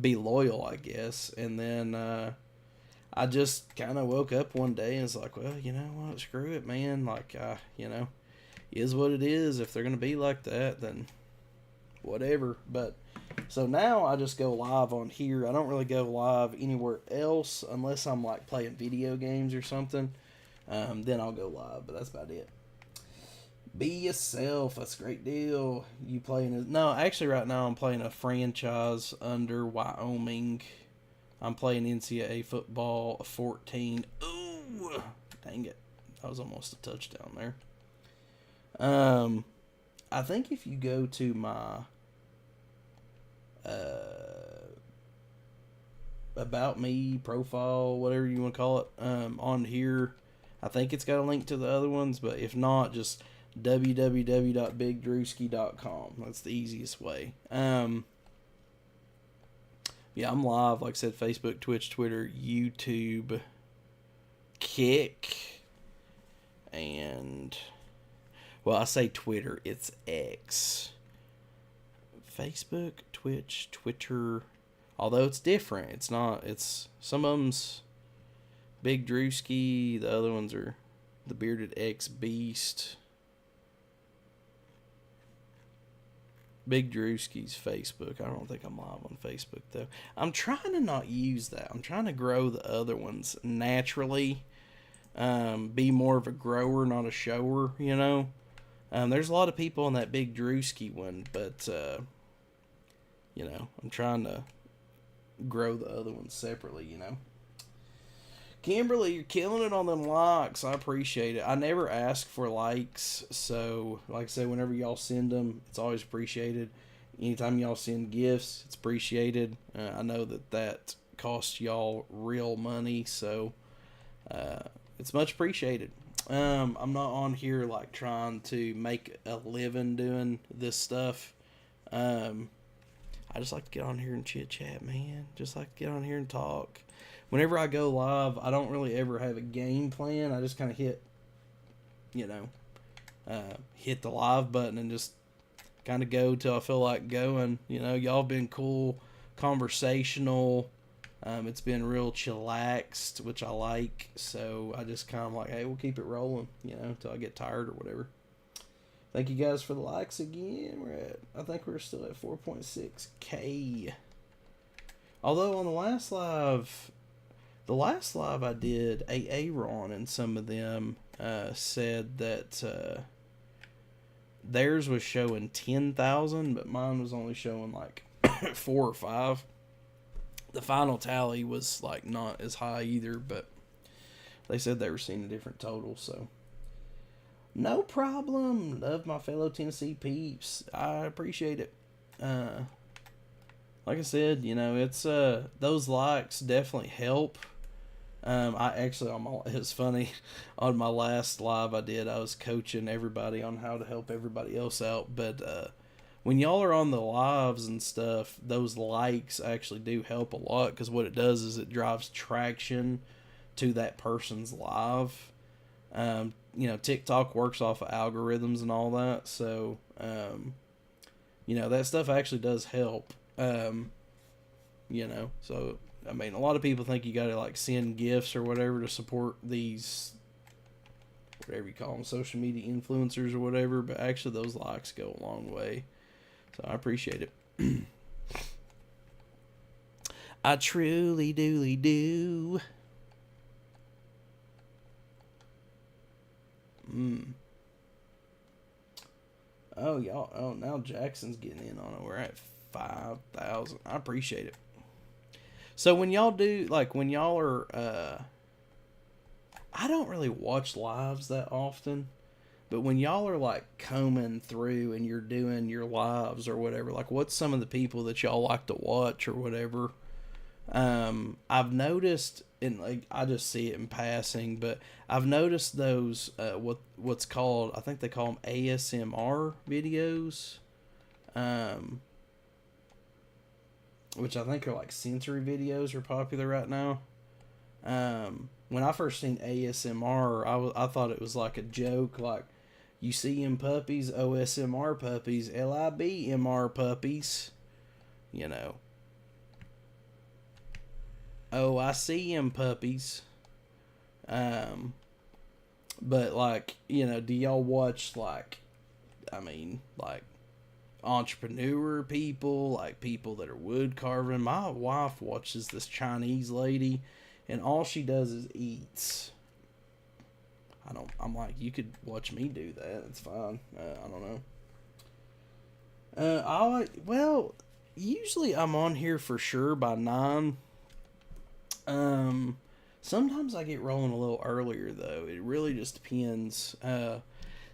be loyal, I guess. And then I just kind of woke up one day and was like, well, you know what, screw it, man. Like, is what it is. If they're going to be like that, then whatever. But so now I just go live on here. I don't really go live anywhere else unless I'm like playing video games or something. Then I'll go live, but that's about it. Be yourself. That's a great deal. You playing? No, actually, right now I'm playing a franchise under Wyoming. I'm playing NCAA football 14. Ooh, dang it! That was almost a touchdown there. I think if you go to my about me profile, whatever you want to call it, on here, I think it's got a link to the other ones, but if not, just www.bigdrewski.com. That's the easiest way. Yeah, I'm live, like I said, Facebook, Twitch, Twitter, YouTube, Kick, and, well, I say Twitter, it's X. Facebook, Twitch, Twitter, although it's different. It's not, it's, some of them's Big Drewski, the other ones are the Bearded X Beast. Big Drewski's Facebook. I don't think I'm live on Facebook, though. I'm trying to not use that. I'm trying to grow the other ones naturally. Be more of a grower, not a shower, There's a lot of people on that big Drewski one, but I'm trying to grow the other ones separately. Kimberly, you're killing it on them likes. I appreciate it. I never ask for likes, so like I said, whenever y'all send them, it's always appreciated. Anytime y'all send gifts, it's appreciated. I know that costs y'all real money, so it's much appreciated. I'm not on here like trying to make a living doing this stuff. I just like to get on here and chit chat, man. Just like to get on here and talk. Whenever I go live, I don't really ever have a game plan. I just kind of hit the live button and just kind of go till I feel like going. Y'all been cool, conversational. It's been real chillaxed, which I like. So I just kind of like, hey, we'll keep it rolling, till I get tired or whatever. Thank you guys for the likes again. I think we're still at 4.6K. Although on the last live I did, Aaron and some of them said that theirs was showing 10,000, but mine was only showing like 4 or 5. The final tally was like not as high either, but they said they were seeing a different total, so no problem. Love my fellow Tennessee peeps. I appreciate it. Like I said, it's those likes definitely help. It's funny, on my last live I did, I was coaching everybody on how to help everybody else out, but when y'all are on the lives and stuff, those likes actually do help a lot, because what it does is it drives traction to that person's live. TikTok works off of algorithms and all that, so that stuff actually does help. So I mean, a lot of people think you gotta like send gifts or whatever to support these, whatever you call them, social media influencers or whatever, but actually those likes go a long way. So I appreciate it. I truly do. Oh, y'all. Oh, now Jackson's getting in on it. We're at 5,000. I appreciate it. So when y'all do, like, when y'all are, I don't really watch lives that often, but when y'all are, like, combing through and you're doing your lives or whatever, like, what's some of the people that y'all like to watch or whatever? I've noticed, and like I just see it in passing, but I've noticed those what's called, I think they call them ASMR videos, which I think are like sensory videos are popular right now. When I first seen ASMR, I thought it was like a joke, like you see them puppies, OSMR puppies, LIBMR puppies, Oh, I see him puppies. But like, do y'all watch like entrepreneur people, like people that are wood carving? My wife watches this Chinese lady, and all she does is eats. I'm like, you could watch me do that. It's fine. I don't know. Usually I'm on here for sure by 9. Sometimes I get rolling a little earlier though. It really just depends.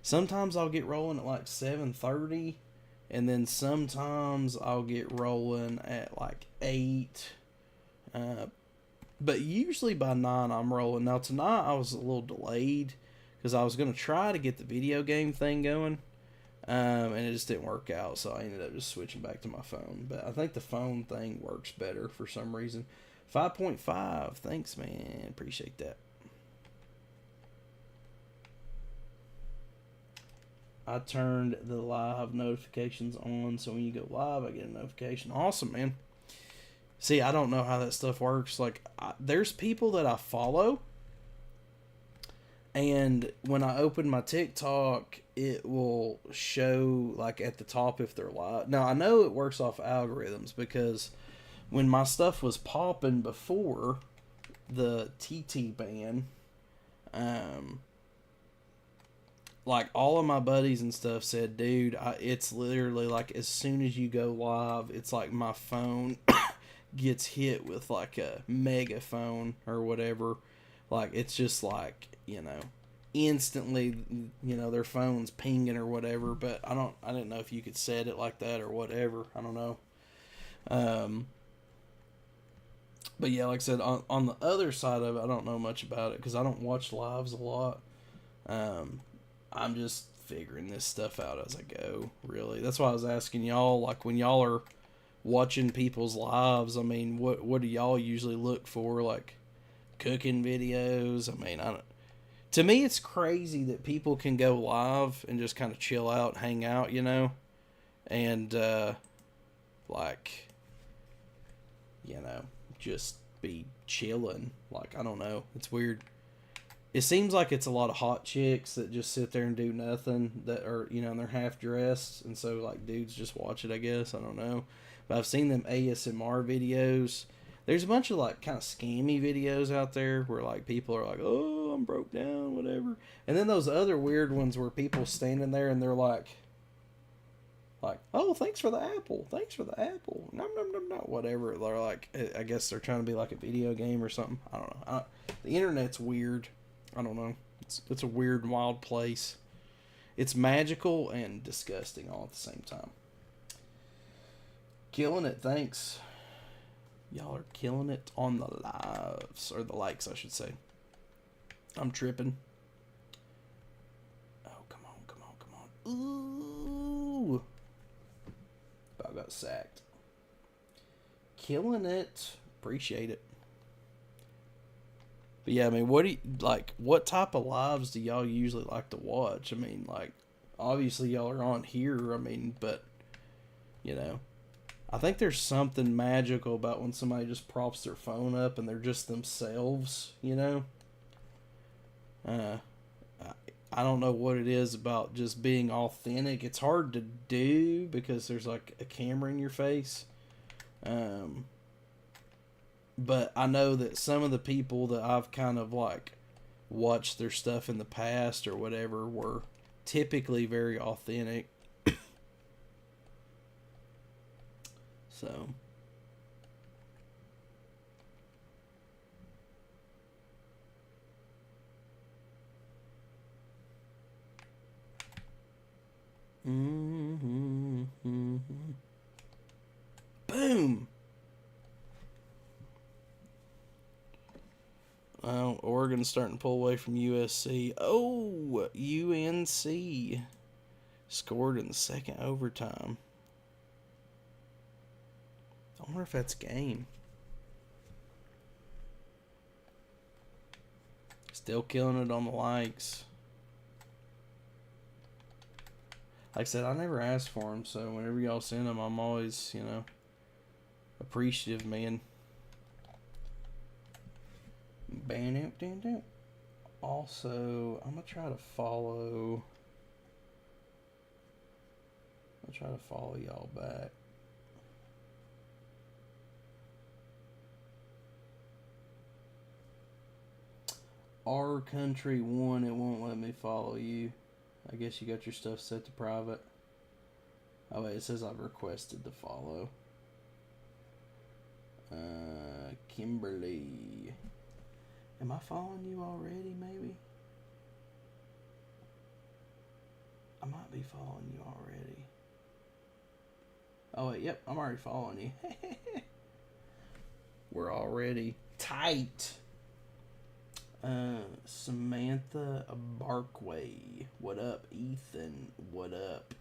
Sometimes I'll get rolling at like 7:30, and then sometimes I'll get rolling at like 8. But usually by 9 I'm rolling. Now tonight I was a little delayed because I was gonna try to get the video game thing going, and it just didn't work out. So I ended up just switching back to my phone. But I think the phone thing works better for some reason. 5.5. Thanks, man. Appreciate that. I turned the live notifications on, so when you go live, I get a notification. Awesome, man. See, I don't know how that stuff works. Like, there's people that I follow, and when I open my TikTok, it will show, like, at the top if they're live. Now, I know it works off algorithms, because when my stuff was popping before the TT ban, like all of my buddies and stuff said, dude, it's literally like as soon as you go live, it's like my phone gets hit with like a megaphone or whatever. Like it's just like, instantly, their phone's pinging or whatever. But I didn't know if you could set it like that or whatever. I don't know. But yeah, like I said, on the other side of it, I don't know much about it because I don't watch lives a lot. I'm just figuring this stuff out as I go, really. That's why I was asking y'all, like, when y'all are watching people's lives, I mean, what do y'all usually look for? Like, cooking videos? I mean, to me, it's crazy that people can go live and just kind of chill out, hang out, and, like, just be chilling. Like, I don't know. It's weird. It seems like it's a lot of hot chicks that just sit there and do nothing, that are, and they're half dressed, and so like dudes just watch it, I guess. I don't know. But I've seen them ASMR videos. There's a bunch of like kind of scammy videos out there where like people are like, "Oh, I'm broke down, whatever." And then those other weird ones where people standing there and they're like, "Oh, thanks for the apple. Thanks for the apple." Nom nom nom nom. Whatever. They're like, I guess they're trying to be like a video game or something. I don't know. The internet's weird. I don't know. It's a weird and wild place. It's magical and disgusting all at the same time. Killing it, thanks. Y'all are killing it on the lives. Or the likes, I should say. I'm tripping. Oh, come on, come on, come on. Ooh. About got sacked. Killing it. Appreciate it. But yeah, I mean, what type of lives do y'all usually like to watch? I mean, like, obviously y'all are on here, I mean, but, I think there's something magical about when somebody just props their phone up and they're just themselves, I don't know what it is about just being authentic. It's hard to do because there's, like, a camera in your face. But I know that some of the people that I've kind of like watched their stuff in the past or whatever were typically very authentic. So. Boom! Oregon's starting to pull away from USC. Oh, UNC scored in the second overtime. I wonder if that's game. Still killing it on the likes. Like I said, I never asked for them, so whenever y'all send them, I'm always, appreciative, man. Also, I'm gonna try to follow. I'll try to follow y'all back. Our Country 1, it won't let me follow you. I guess you got your stuff set to private. Oh wait, it says I've requested to follow. Kimberly. Am I following you already, maybe? I might be following you already. Oh wait, yep, I'm already following you. We're already tight. Samantha Barkway. What up, Ethan? What up?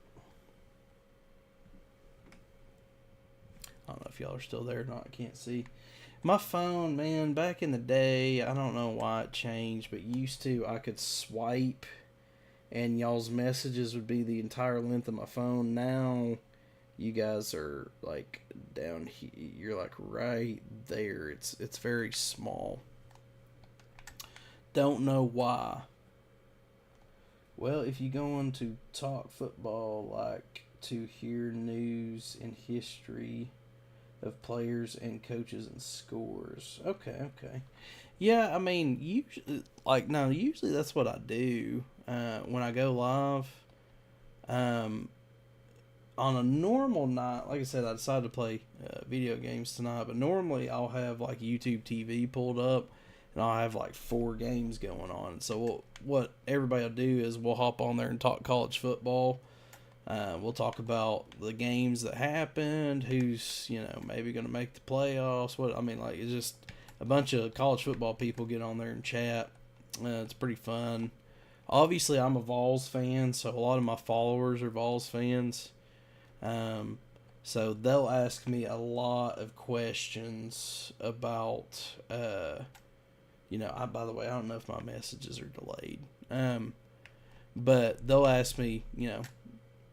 I don't know if y'all are still there or not. I can't see. My phone, man, back in the day, I don't know why it changed, but used to, I could swipe and y'all's messages would be the entire length of my phone. Now, you guys are like down here. You're like right there. It's very small. Don't know why. Well, if you go on to talk football, like to hear news and history of players and coaches and scores. Okay. Yeah, I mean, usually that's what I do. when I go live. On a normal night, like I said, I decided to play video games tonight, but normally I'll have like YouTube TV pulled up and I'll have like 4 games going on. So what everybody will do is we'll hop on there and talk college football. We'll talk about the games that happened, who's, maybe going to make the playoffs. It's just a bunch of college football people get on there and chat. It's pretty fun. Obviously, I'm a Vols fan, so a lot of my followers are Vols fans. So they'll ask me a lot of questions about, by the way, I don't know if my messages are delayed. But they'll ask me,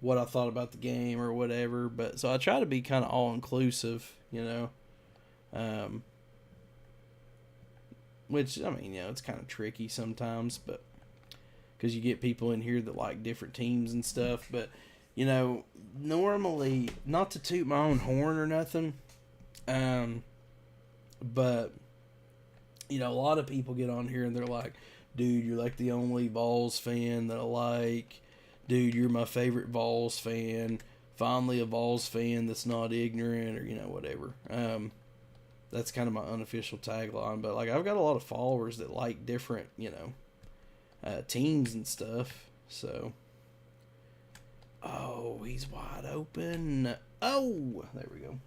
what I thought about the game or whatever. But so I try to be kind of all inclusive, which, it's kind of tricky sometimes, but because you get people in here that like different teams and stuff. But, normally, not to toot my own horn or nothing, but, a lot of people get on here and they're like, dude, you're like the only Vols fan that I like. Dude, you're my favorite Vols fan. Finally a Vols fan that's not ignorant or, whatever. That's kind of my unofficial tagline. But, I've got a lot of followers that like different, teams and stuff. So, oh, he's wide open. Oh, there we go.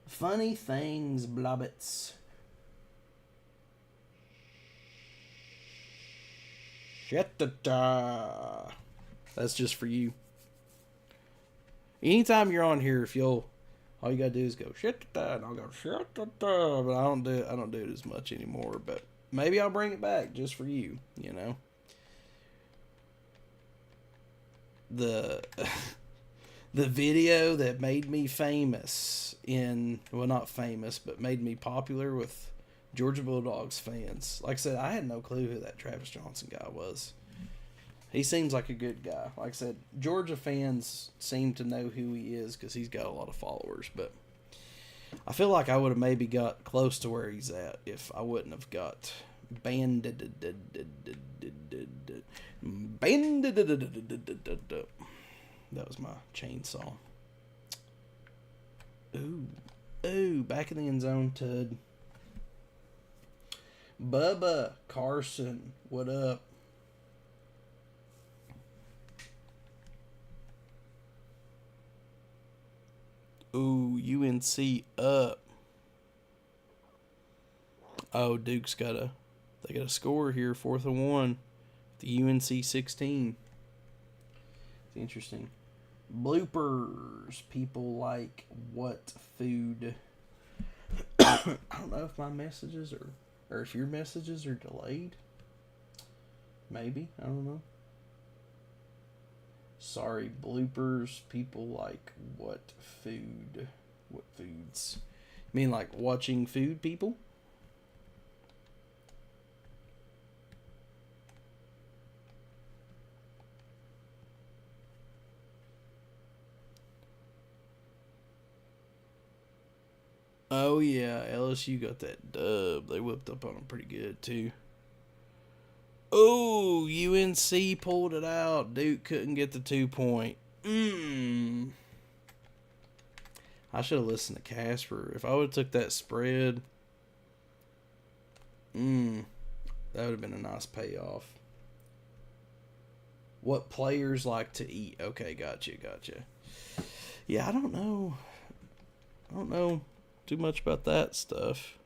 Funny things, Blobbits. Shut-da-da. That's just for you. Anytime you're on here, all you gotta do is go shut-da-da, and I'll go shut-da-da. But I don't do it as much anymore. But maybe I'll bring it back just for you. The video that made me famous not famous, but made me popular with Georgia Bulldogs fans. Like I said, I had no clue who that Travis Johnson guy was. He seems like a good guy. Like I said, Georgia fans seem to know who he is because he's got a lot of followers. But I feel like I would have maybe got close to where he's at if I wouldn't have got banned. That was my chainsaw. Ooh, back in the end zone, Tud. Bubba Carson, what up? Ooh, UNC up. Oh, Duke's they got a score here, 4th and 1. The UNC 16. It's interesting. Bloopers. People like what food? I don't know if my messages or if your messages are delayed. Maybe. I don't know. Sorry, bloopers. People like what food? What foods? You mean like watching food, people? Oh yeah, LSU got that dub. They whipped up on them pretty good too. Oh, UNC pulled it out. Duke couldn't get the 2-point. I should have listened to Casper. If I would have took that spread, that would have been a nice payoff. What players like to eat? Okay, gotcha. Yeah, I don't know too much about that stuff.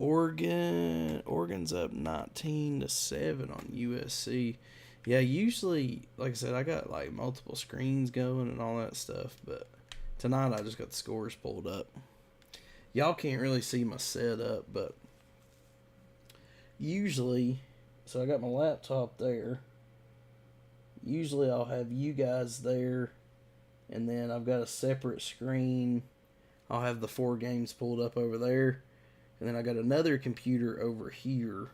Oregon's up 19-7 on USC. Yeah, usually, like I said, I got like multiple screens going and all that stuff, but tonight I just got the scores pulled up. Y'all can't really see my setup, but usually, so I got my laptop there. Usually I'll have you guys there, and then I've got a separate screen. I'll have the 4 games pulled up over there. And then I got another computer over here.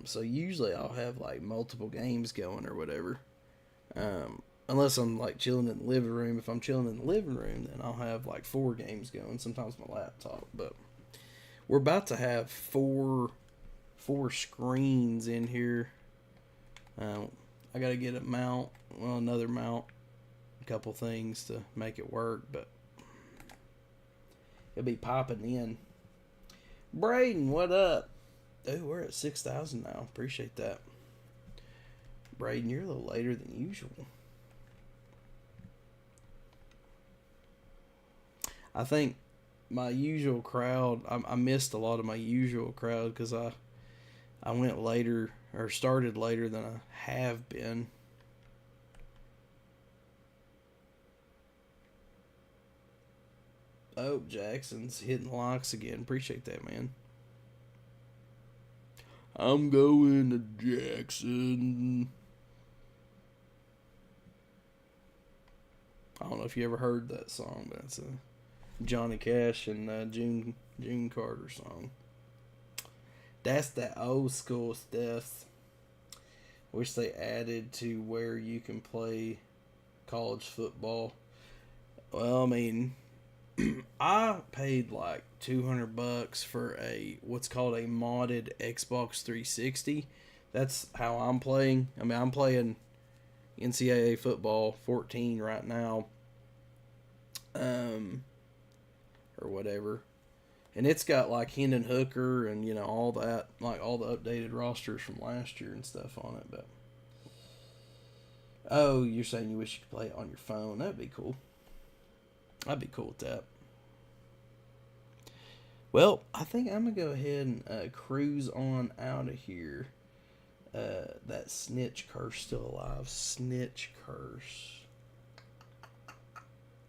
So usually I'll have like multiple games going or whatever. Unless I'm like chilling in the living room. If I'm chilling in the living room, then I'll have like 4 games going. Sometimes my laptop. But we're about to have 4 4 screens in here. I got to get a mount, well, another mount, a couple things to make it work, but it'll be popping in. Braden, what up? Oh, we're at 6,000 now. Appreciate that. Braden, you're a little later than usual. I think my usual crowd, I missed a lot of my usual crowd because I went later, or started later than I have been. Oh, Jackson's hitting locks again. Appreciate that, man. I'm going to Jackson. I don't know if you ever heard that song, but it's a Johnny Cash and June Carter song. That's that old school stuff. Wish they added to where you can play college football. Well, I mean, I paid like $200 for what's called a modded Xbox 360. That's how I'm playing. I mean, I'm playing NCAA football 14 right now. Or whatever. And it's got like Hendon Hooker and, you know, all that, like all the updated rosters from last year and stuff on it. But oh, you're saying you wish you could play it on your phone? That'd be cool. I'd be cool with that. Well, I think I'm gonna go ahead and cruise on out of here. That snitch curse still alive. Snitch curse.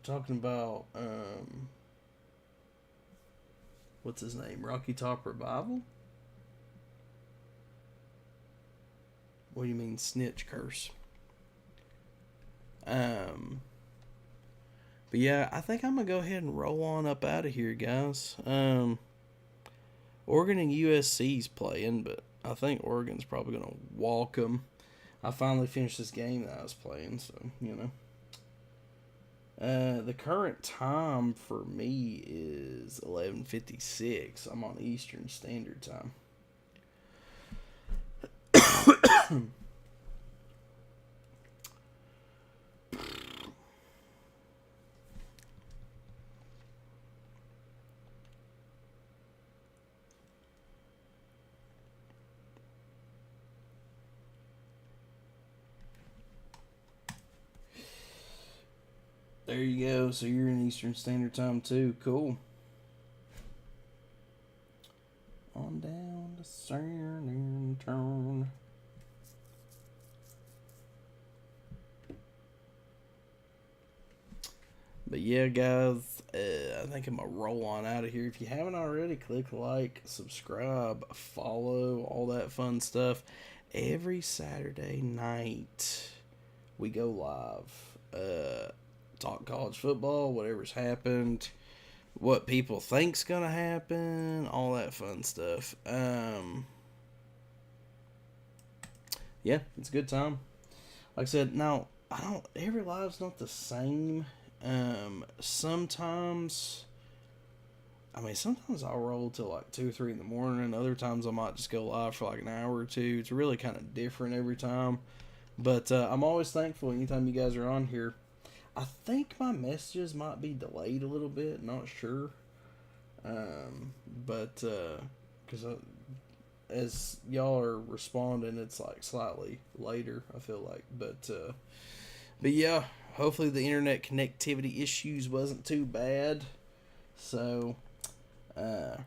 Talking about what's his name? Rocky Top Revival? What do you mean snitch curse? But yeah, I think I'm gonna go ahead and roll on up out of here, guys. Oregon and USC's playing, but I think Oregon's probably gonna walk them. I finally finished this game that I was playing, so you know. The current time for me is 11:56. I'm on Eastern Standard Time. There you go. So you're in Eastern Standard Time too. Cool. On down to Southern Turn. But yeah, guys, I think I'm going to roll on out of here. If you haven't already, click like, subscribe, follow, all that fun stuff. Every Saturday night, we go live. Talk college football, whatever's happened, what people think's going to happen, all that fun stuff. Yeah, it's a good time. Like I said, now, every live's not the same. Sometimes I'll roll till like 2 or 3 in the morning. Other times I might just go live for like an hour or two. It's really kind of different every time. But I'm always thankful anytime you guys are on here. I think my messages might be delayed a little bit. Not sure. But because as y'all are responding, it's like slightly later, I feel like. But yeah. Hopefully the internet connectivity issues wasn't too bad. So, but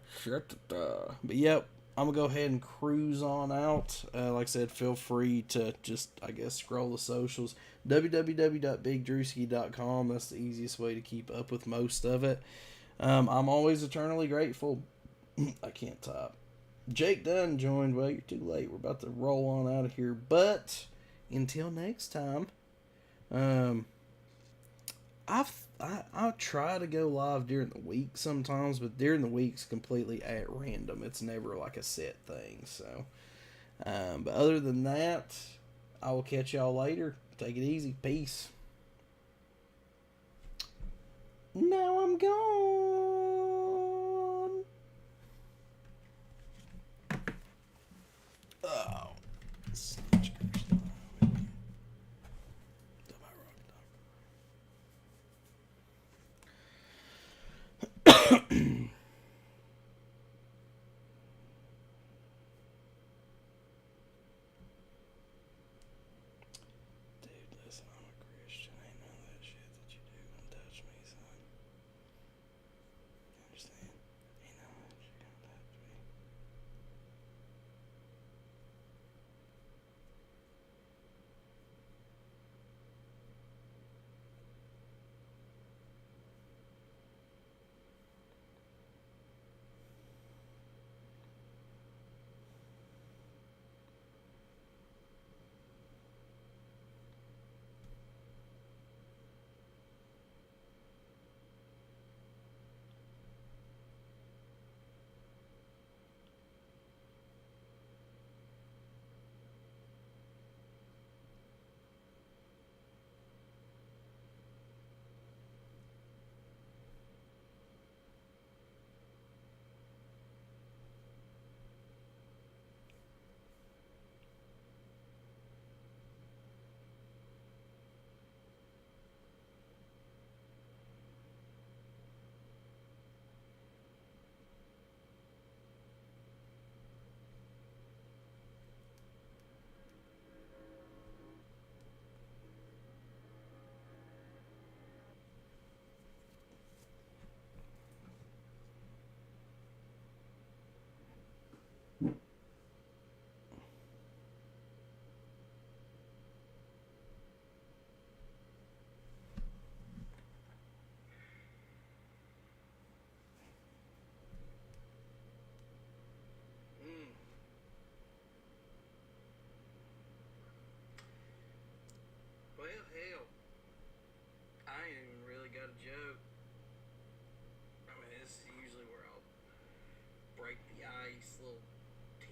yep, I'm going to go ahead and cruise on out. Like I said, feel free to just, I guess, scroll the socials. www.bigdrewski.com. That's the easiest way to keep up with most of it. I'm always eternally grateful. I can't type. Jake Dunn joined. Well, you're too late. We're about to roll on out of here. But until next time, I try to go live during the week sometimes, but during the week's completely at random. It's never like a set thing. So, but other than that, I will catch y'all later. Take it easy. Peace. Now I'm gone.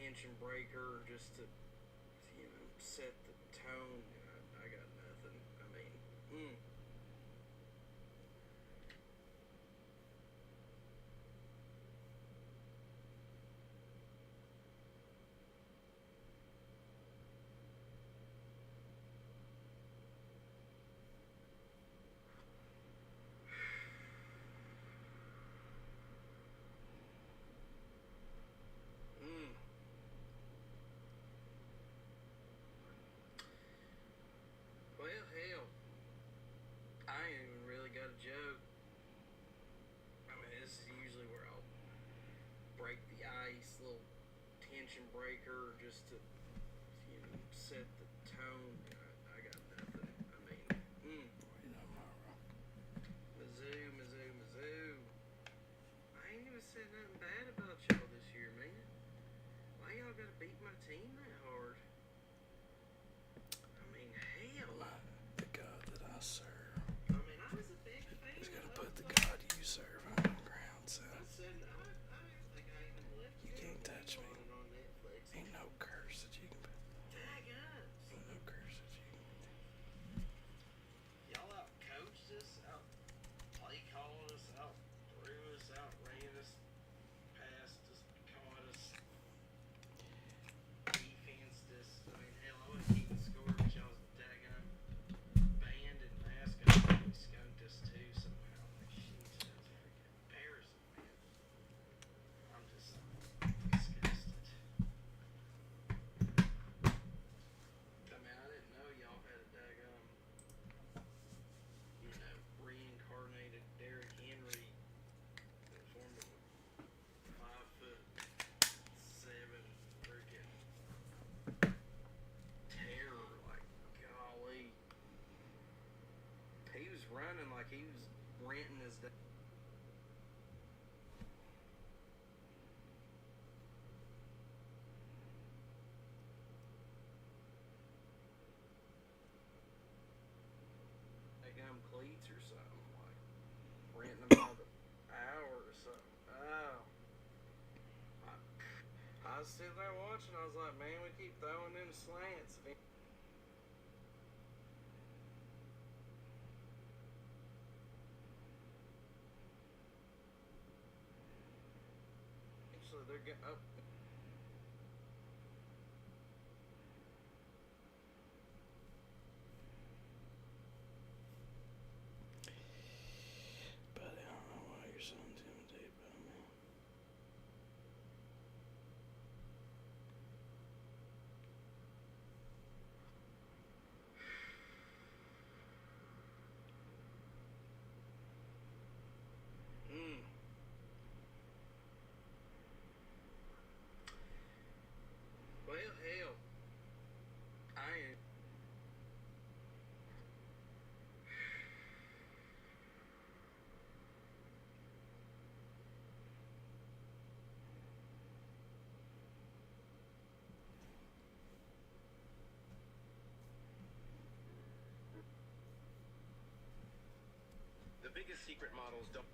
tension breaker just to, set the tone. I got nothing. I mean, Well, hell, I ain't even really got a joke. I mean, this is usually where I'll break the ice, little tension breaker, just to, set the tone. I got nothing. I mean, Mizzou, Mizzou, Mizzou. I ain't even said nothing bad about y'all this year, man. Why y'all gotta beat my team that hard? I mean, hell. The God that I serve I mean, I was a big fan. is going to put the God you serve on the ground, son. I said, I think I even left You can't touch me. on Netflix. Ain't no curse that you can put. Daggone. Ain't no curse that you can. Y'all out coached us, out play called us, out threw us, out ran us, passed us, caught us, defensed us. I mean, hell, I wasn't keeping score, but y'all's daggone band and mascot really skunked us too somehow. Like, shit, that's freaking embarrassing, man. I'm just disgusted. I mean, I didn't know y'all had a daggone, reincarnated Derrick Henry in the form of a 5'7" freaking terror. Like, golly, he was running like he was renting his day. Gum cleats or something, like renting them by the hour or something. Oh, I was sitting there watching. I was like, man, we keep throwing them slants. Eventually, they're getting up. Buddy, I don't know why you're so intimidated by me. Well, hell, I ain't. The biggest secret models don't.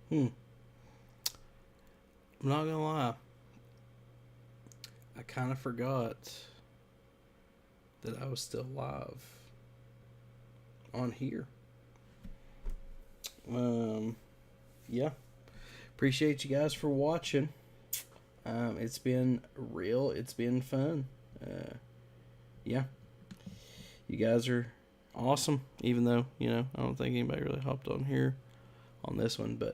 I'm not gonna lie. I kind of forgot that I was still live on here. Yeah. Appreciate you guys for watching. It's been real. It's been fun. Yeah. You guys are awesome. Even though, I don't think anybody really hopped on here on this one. But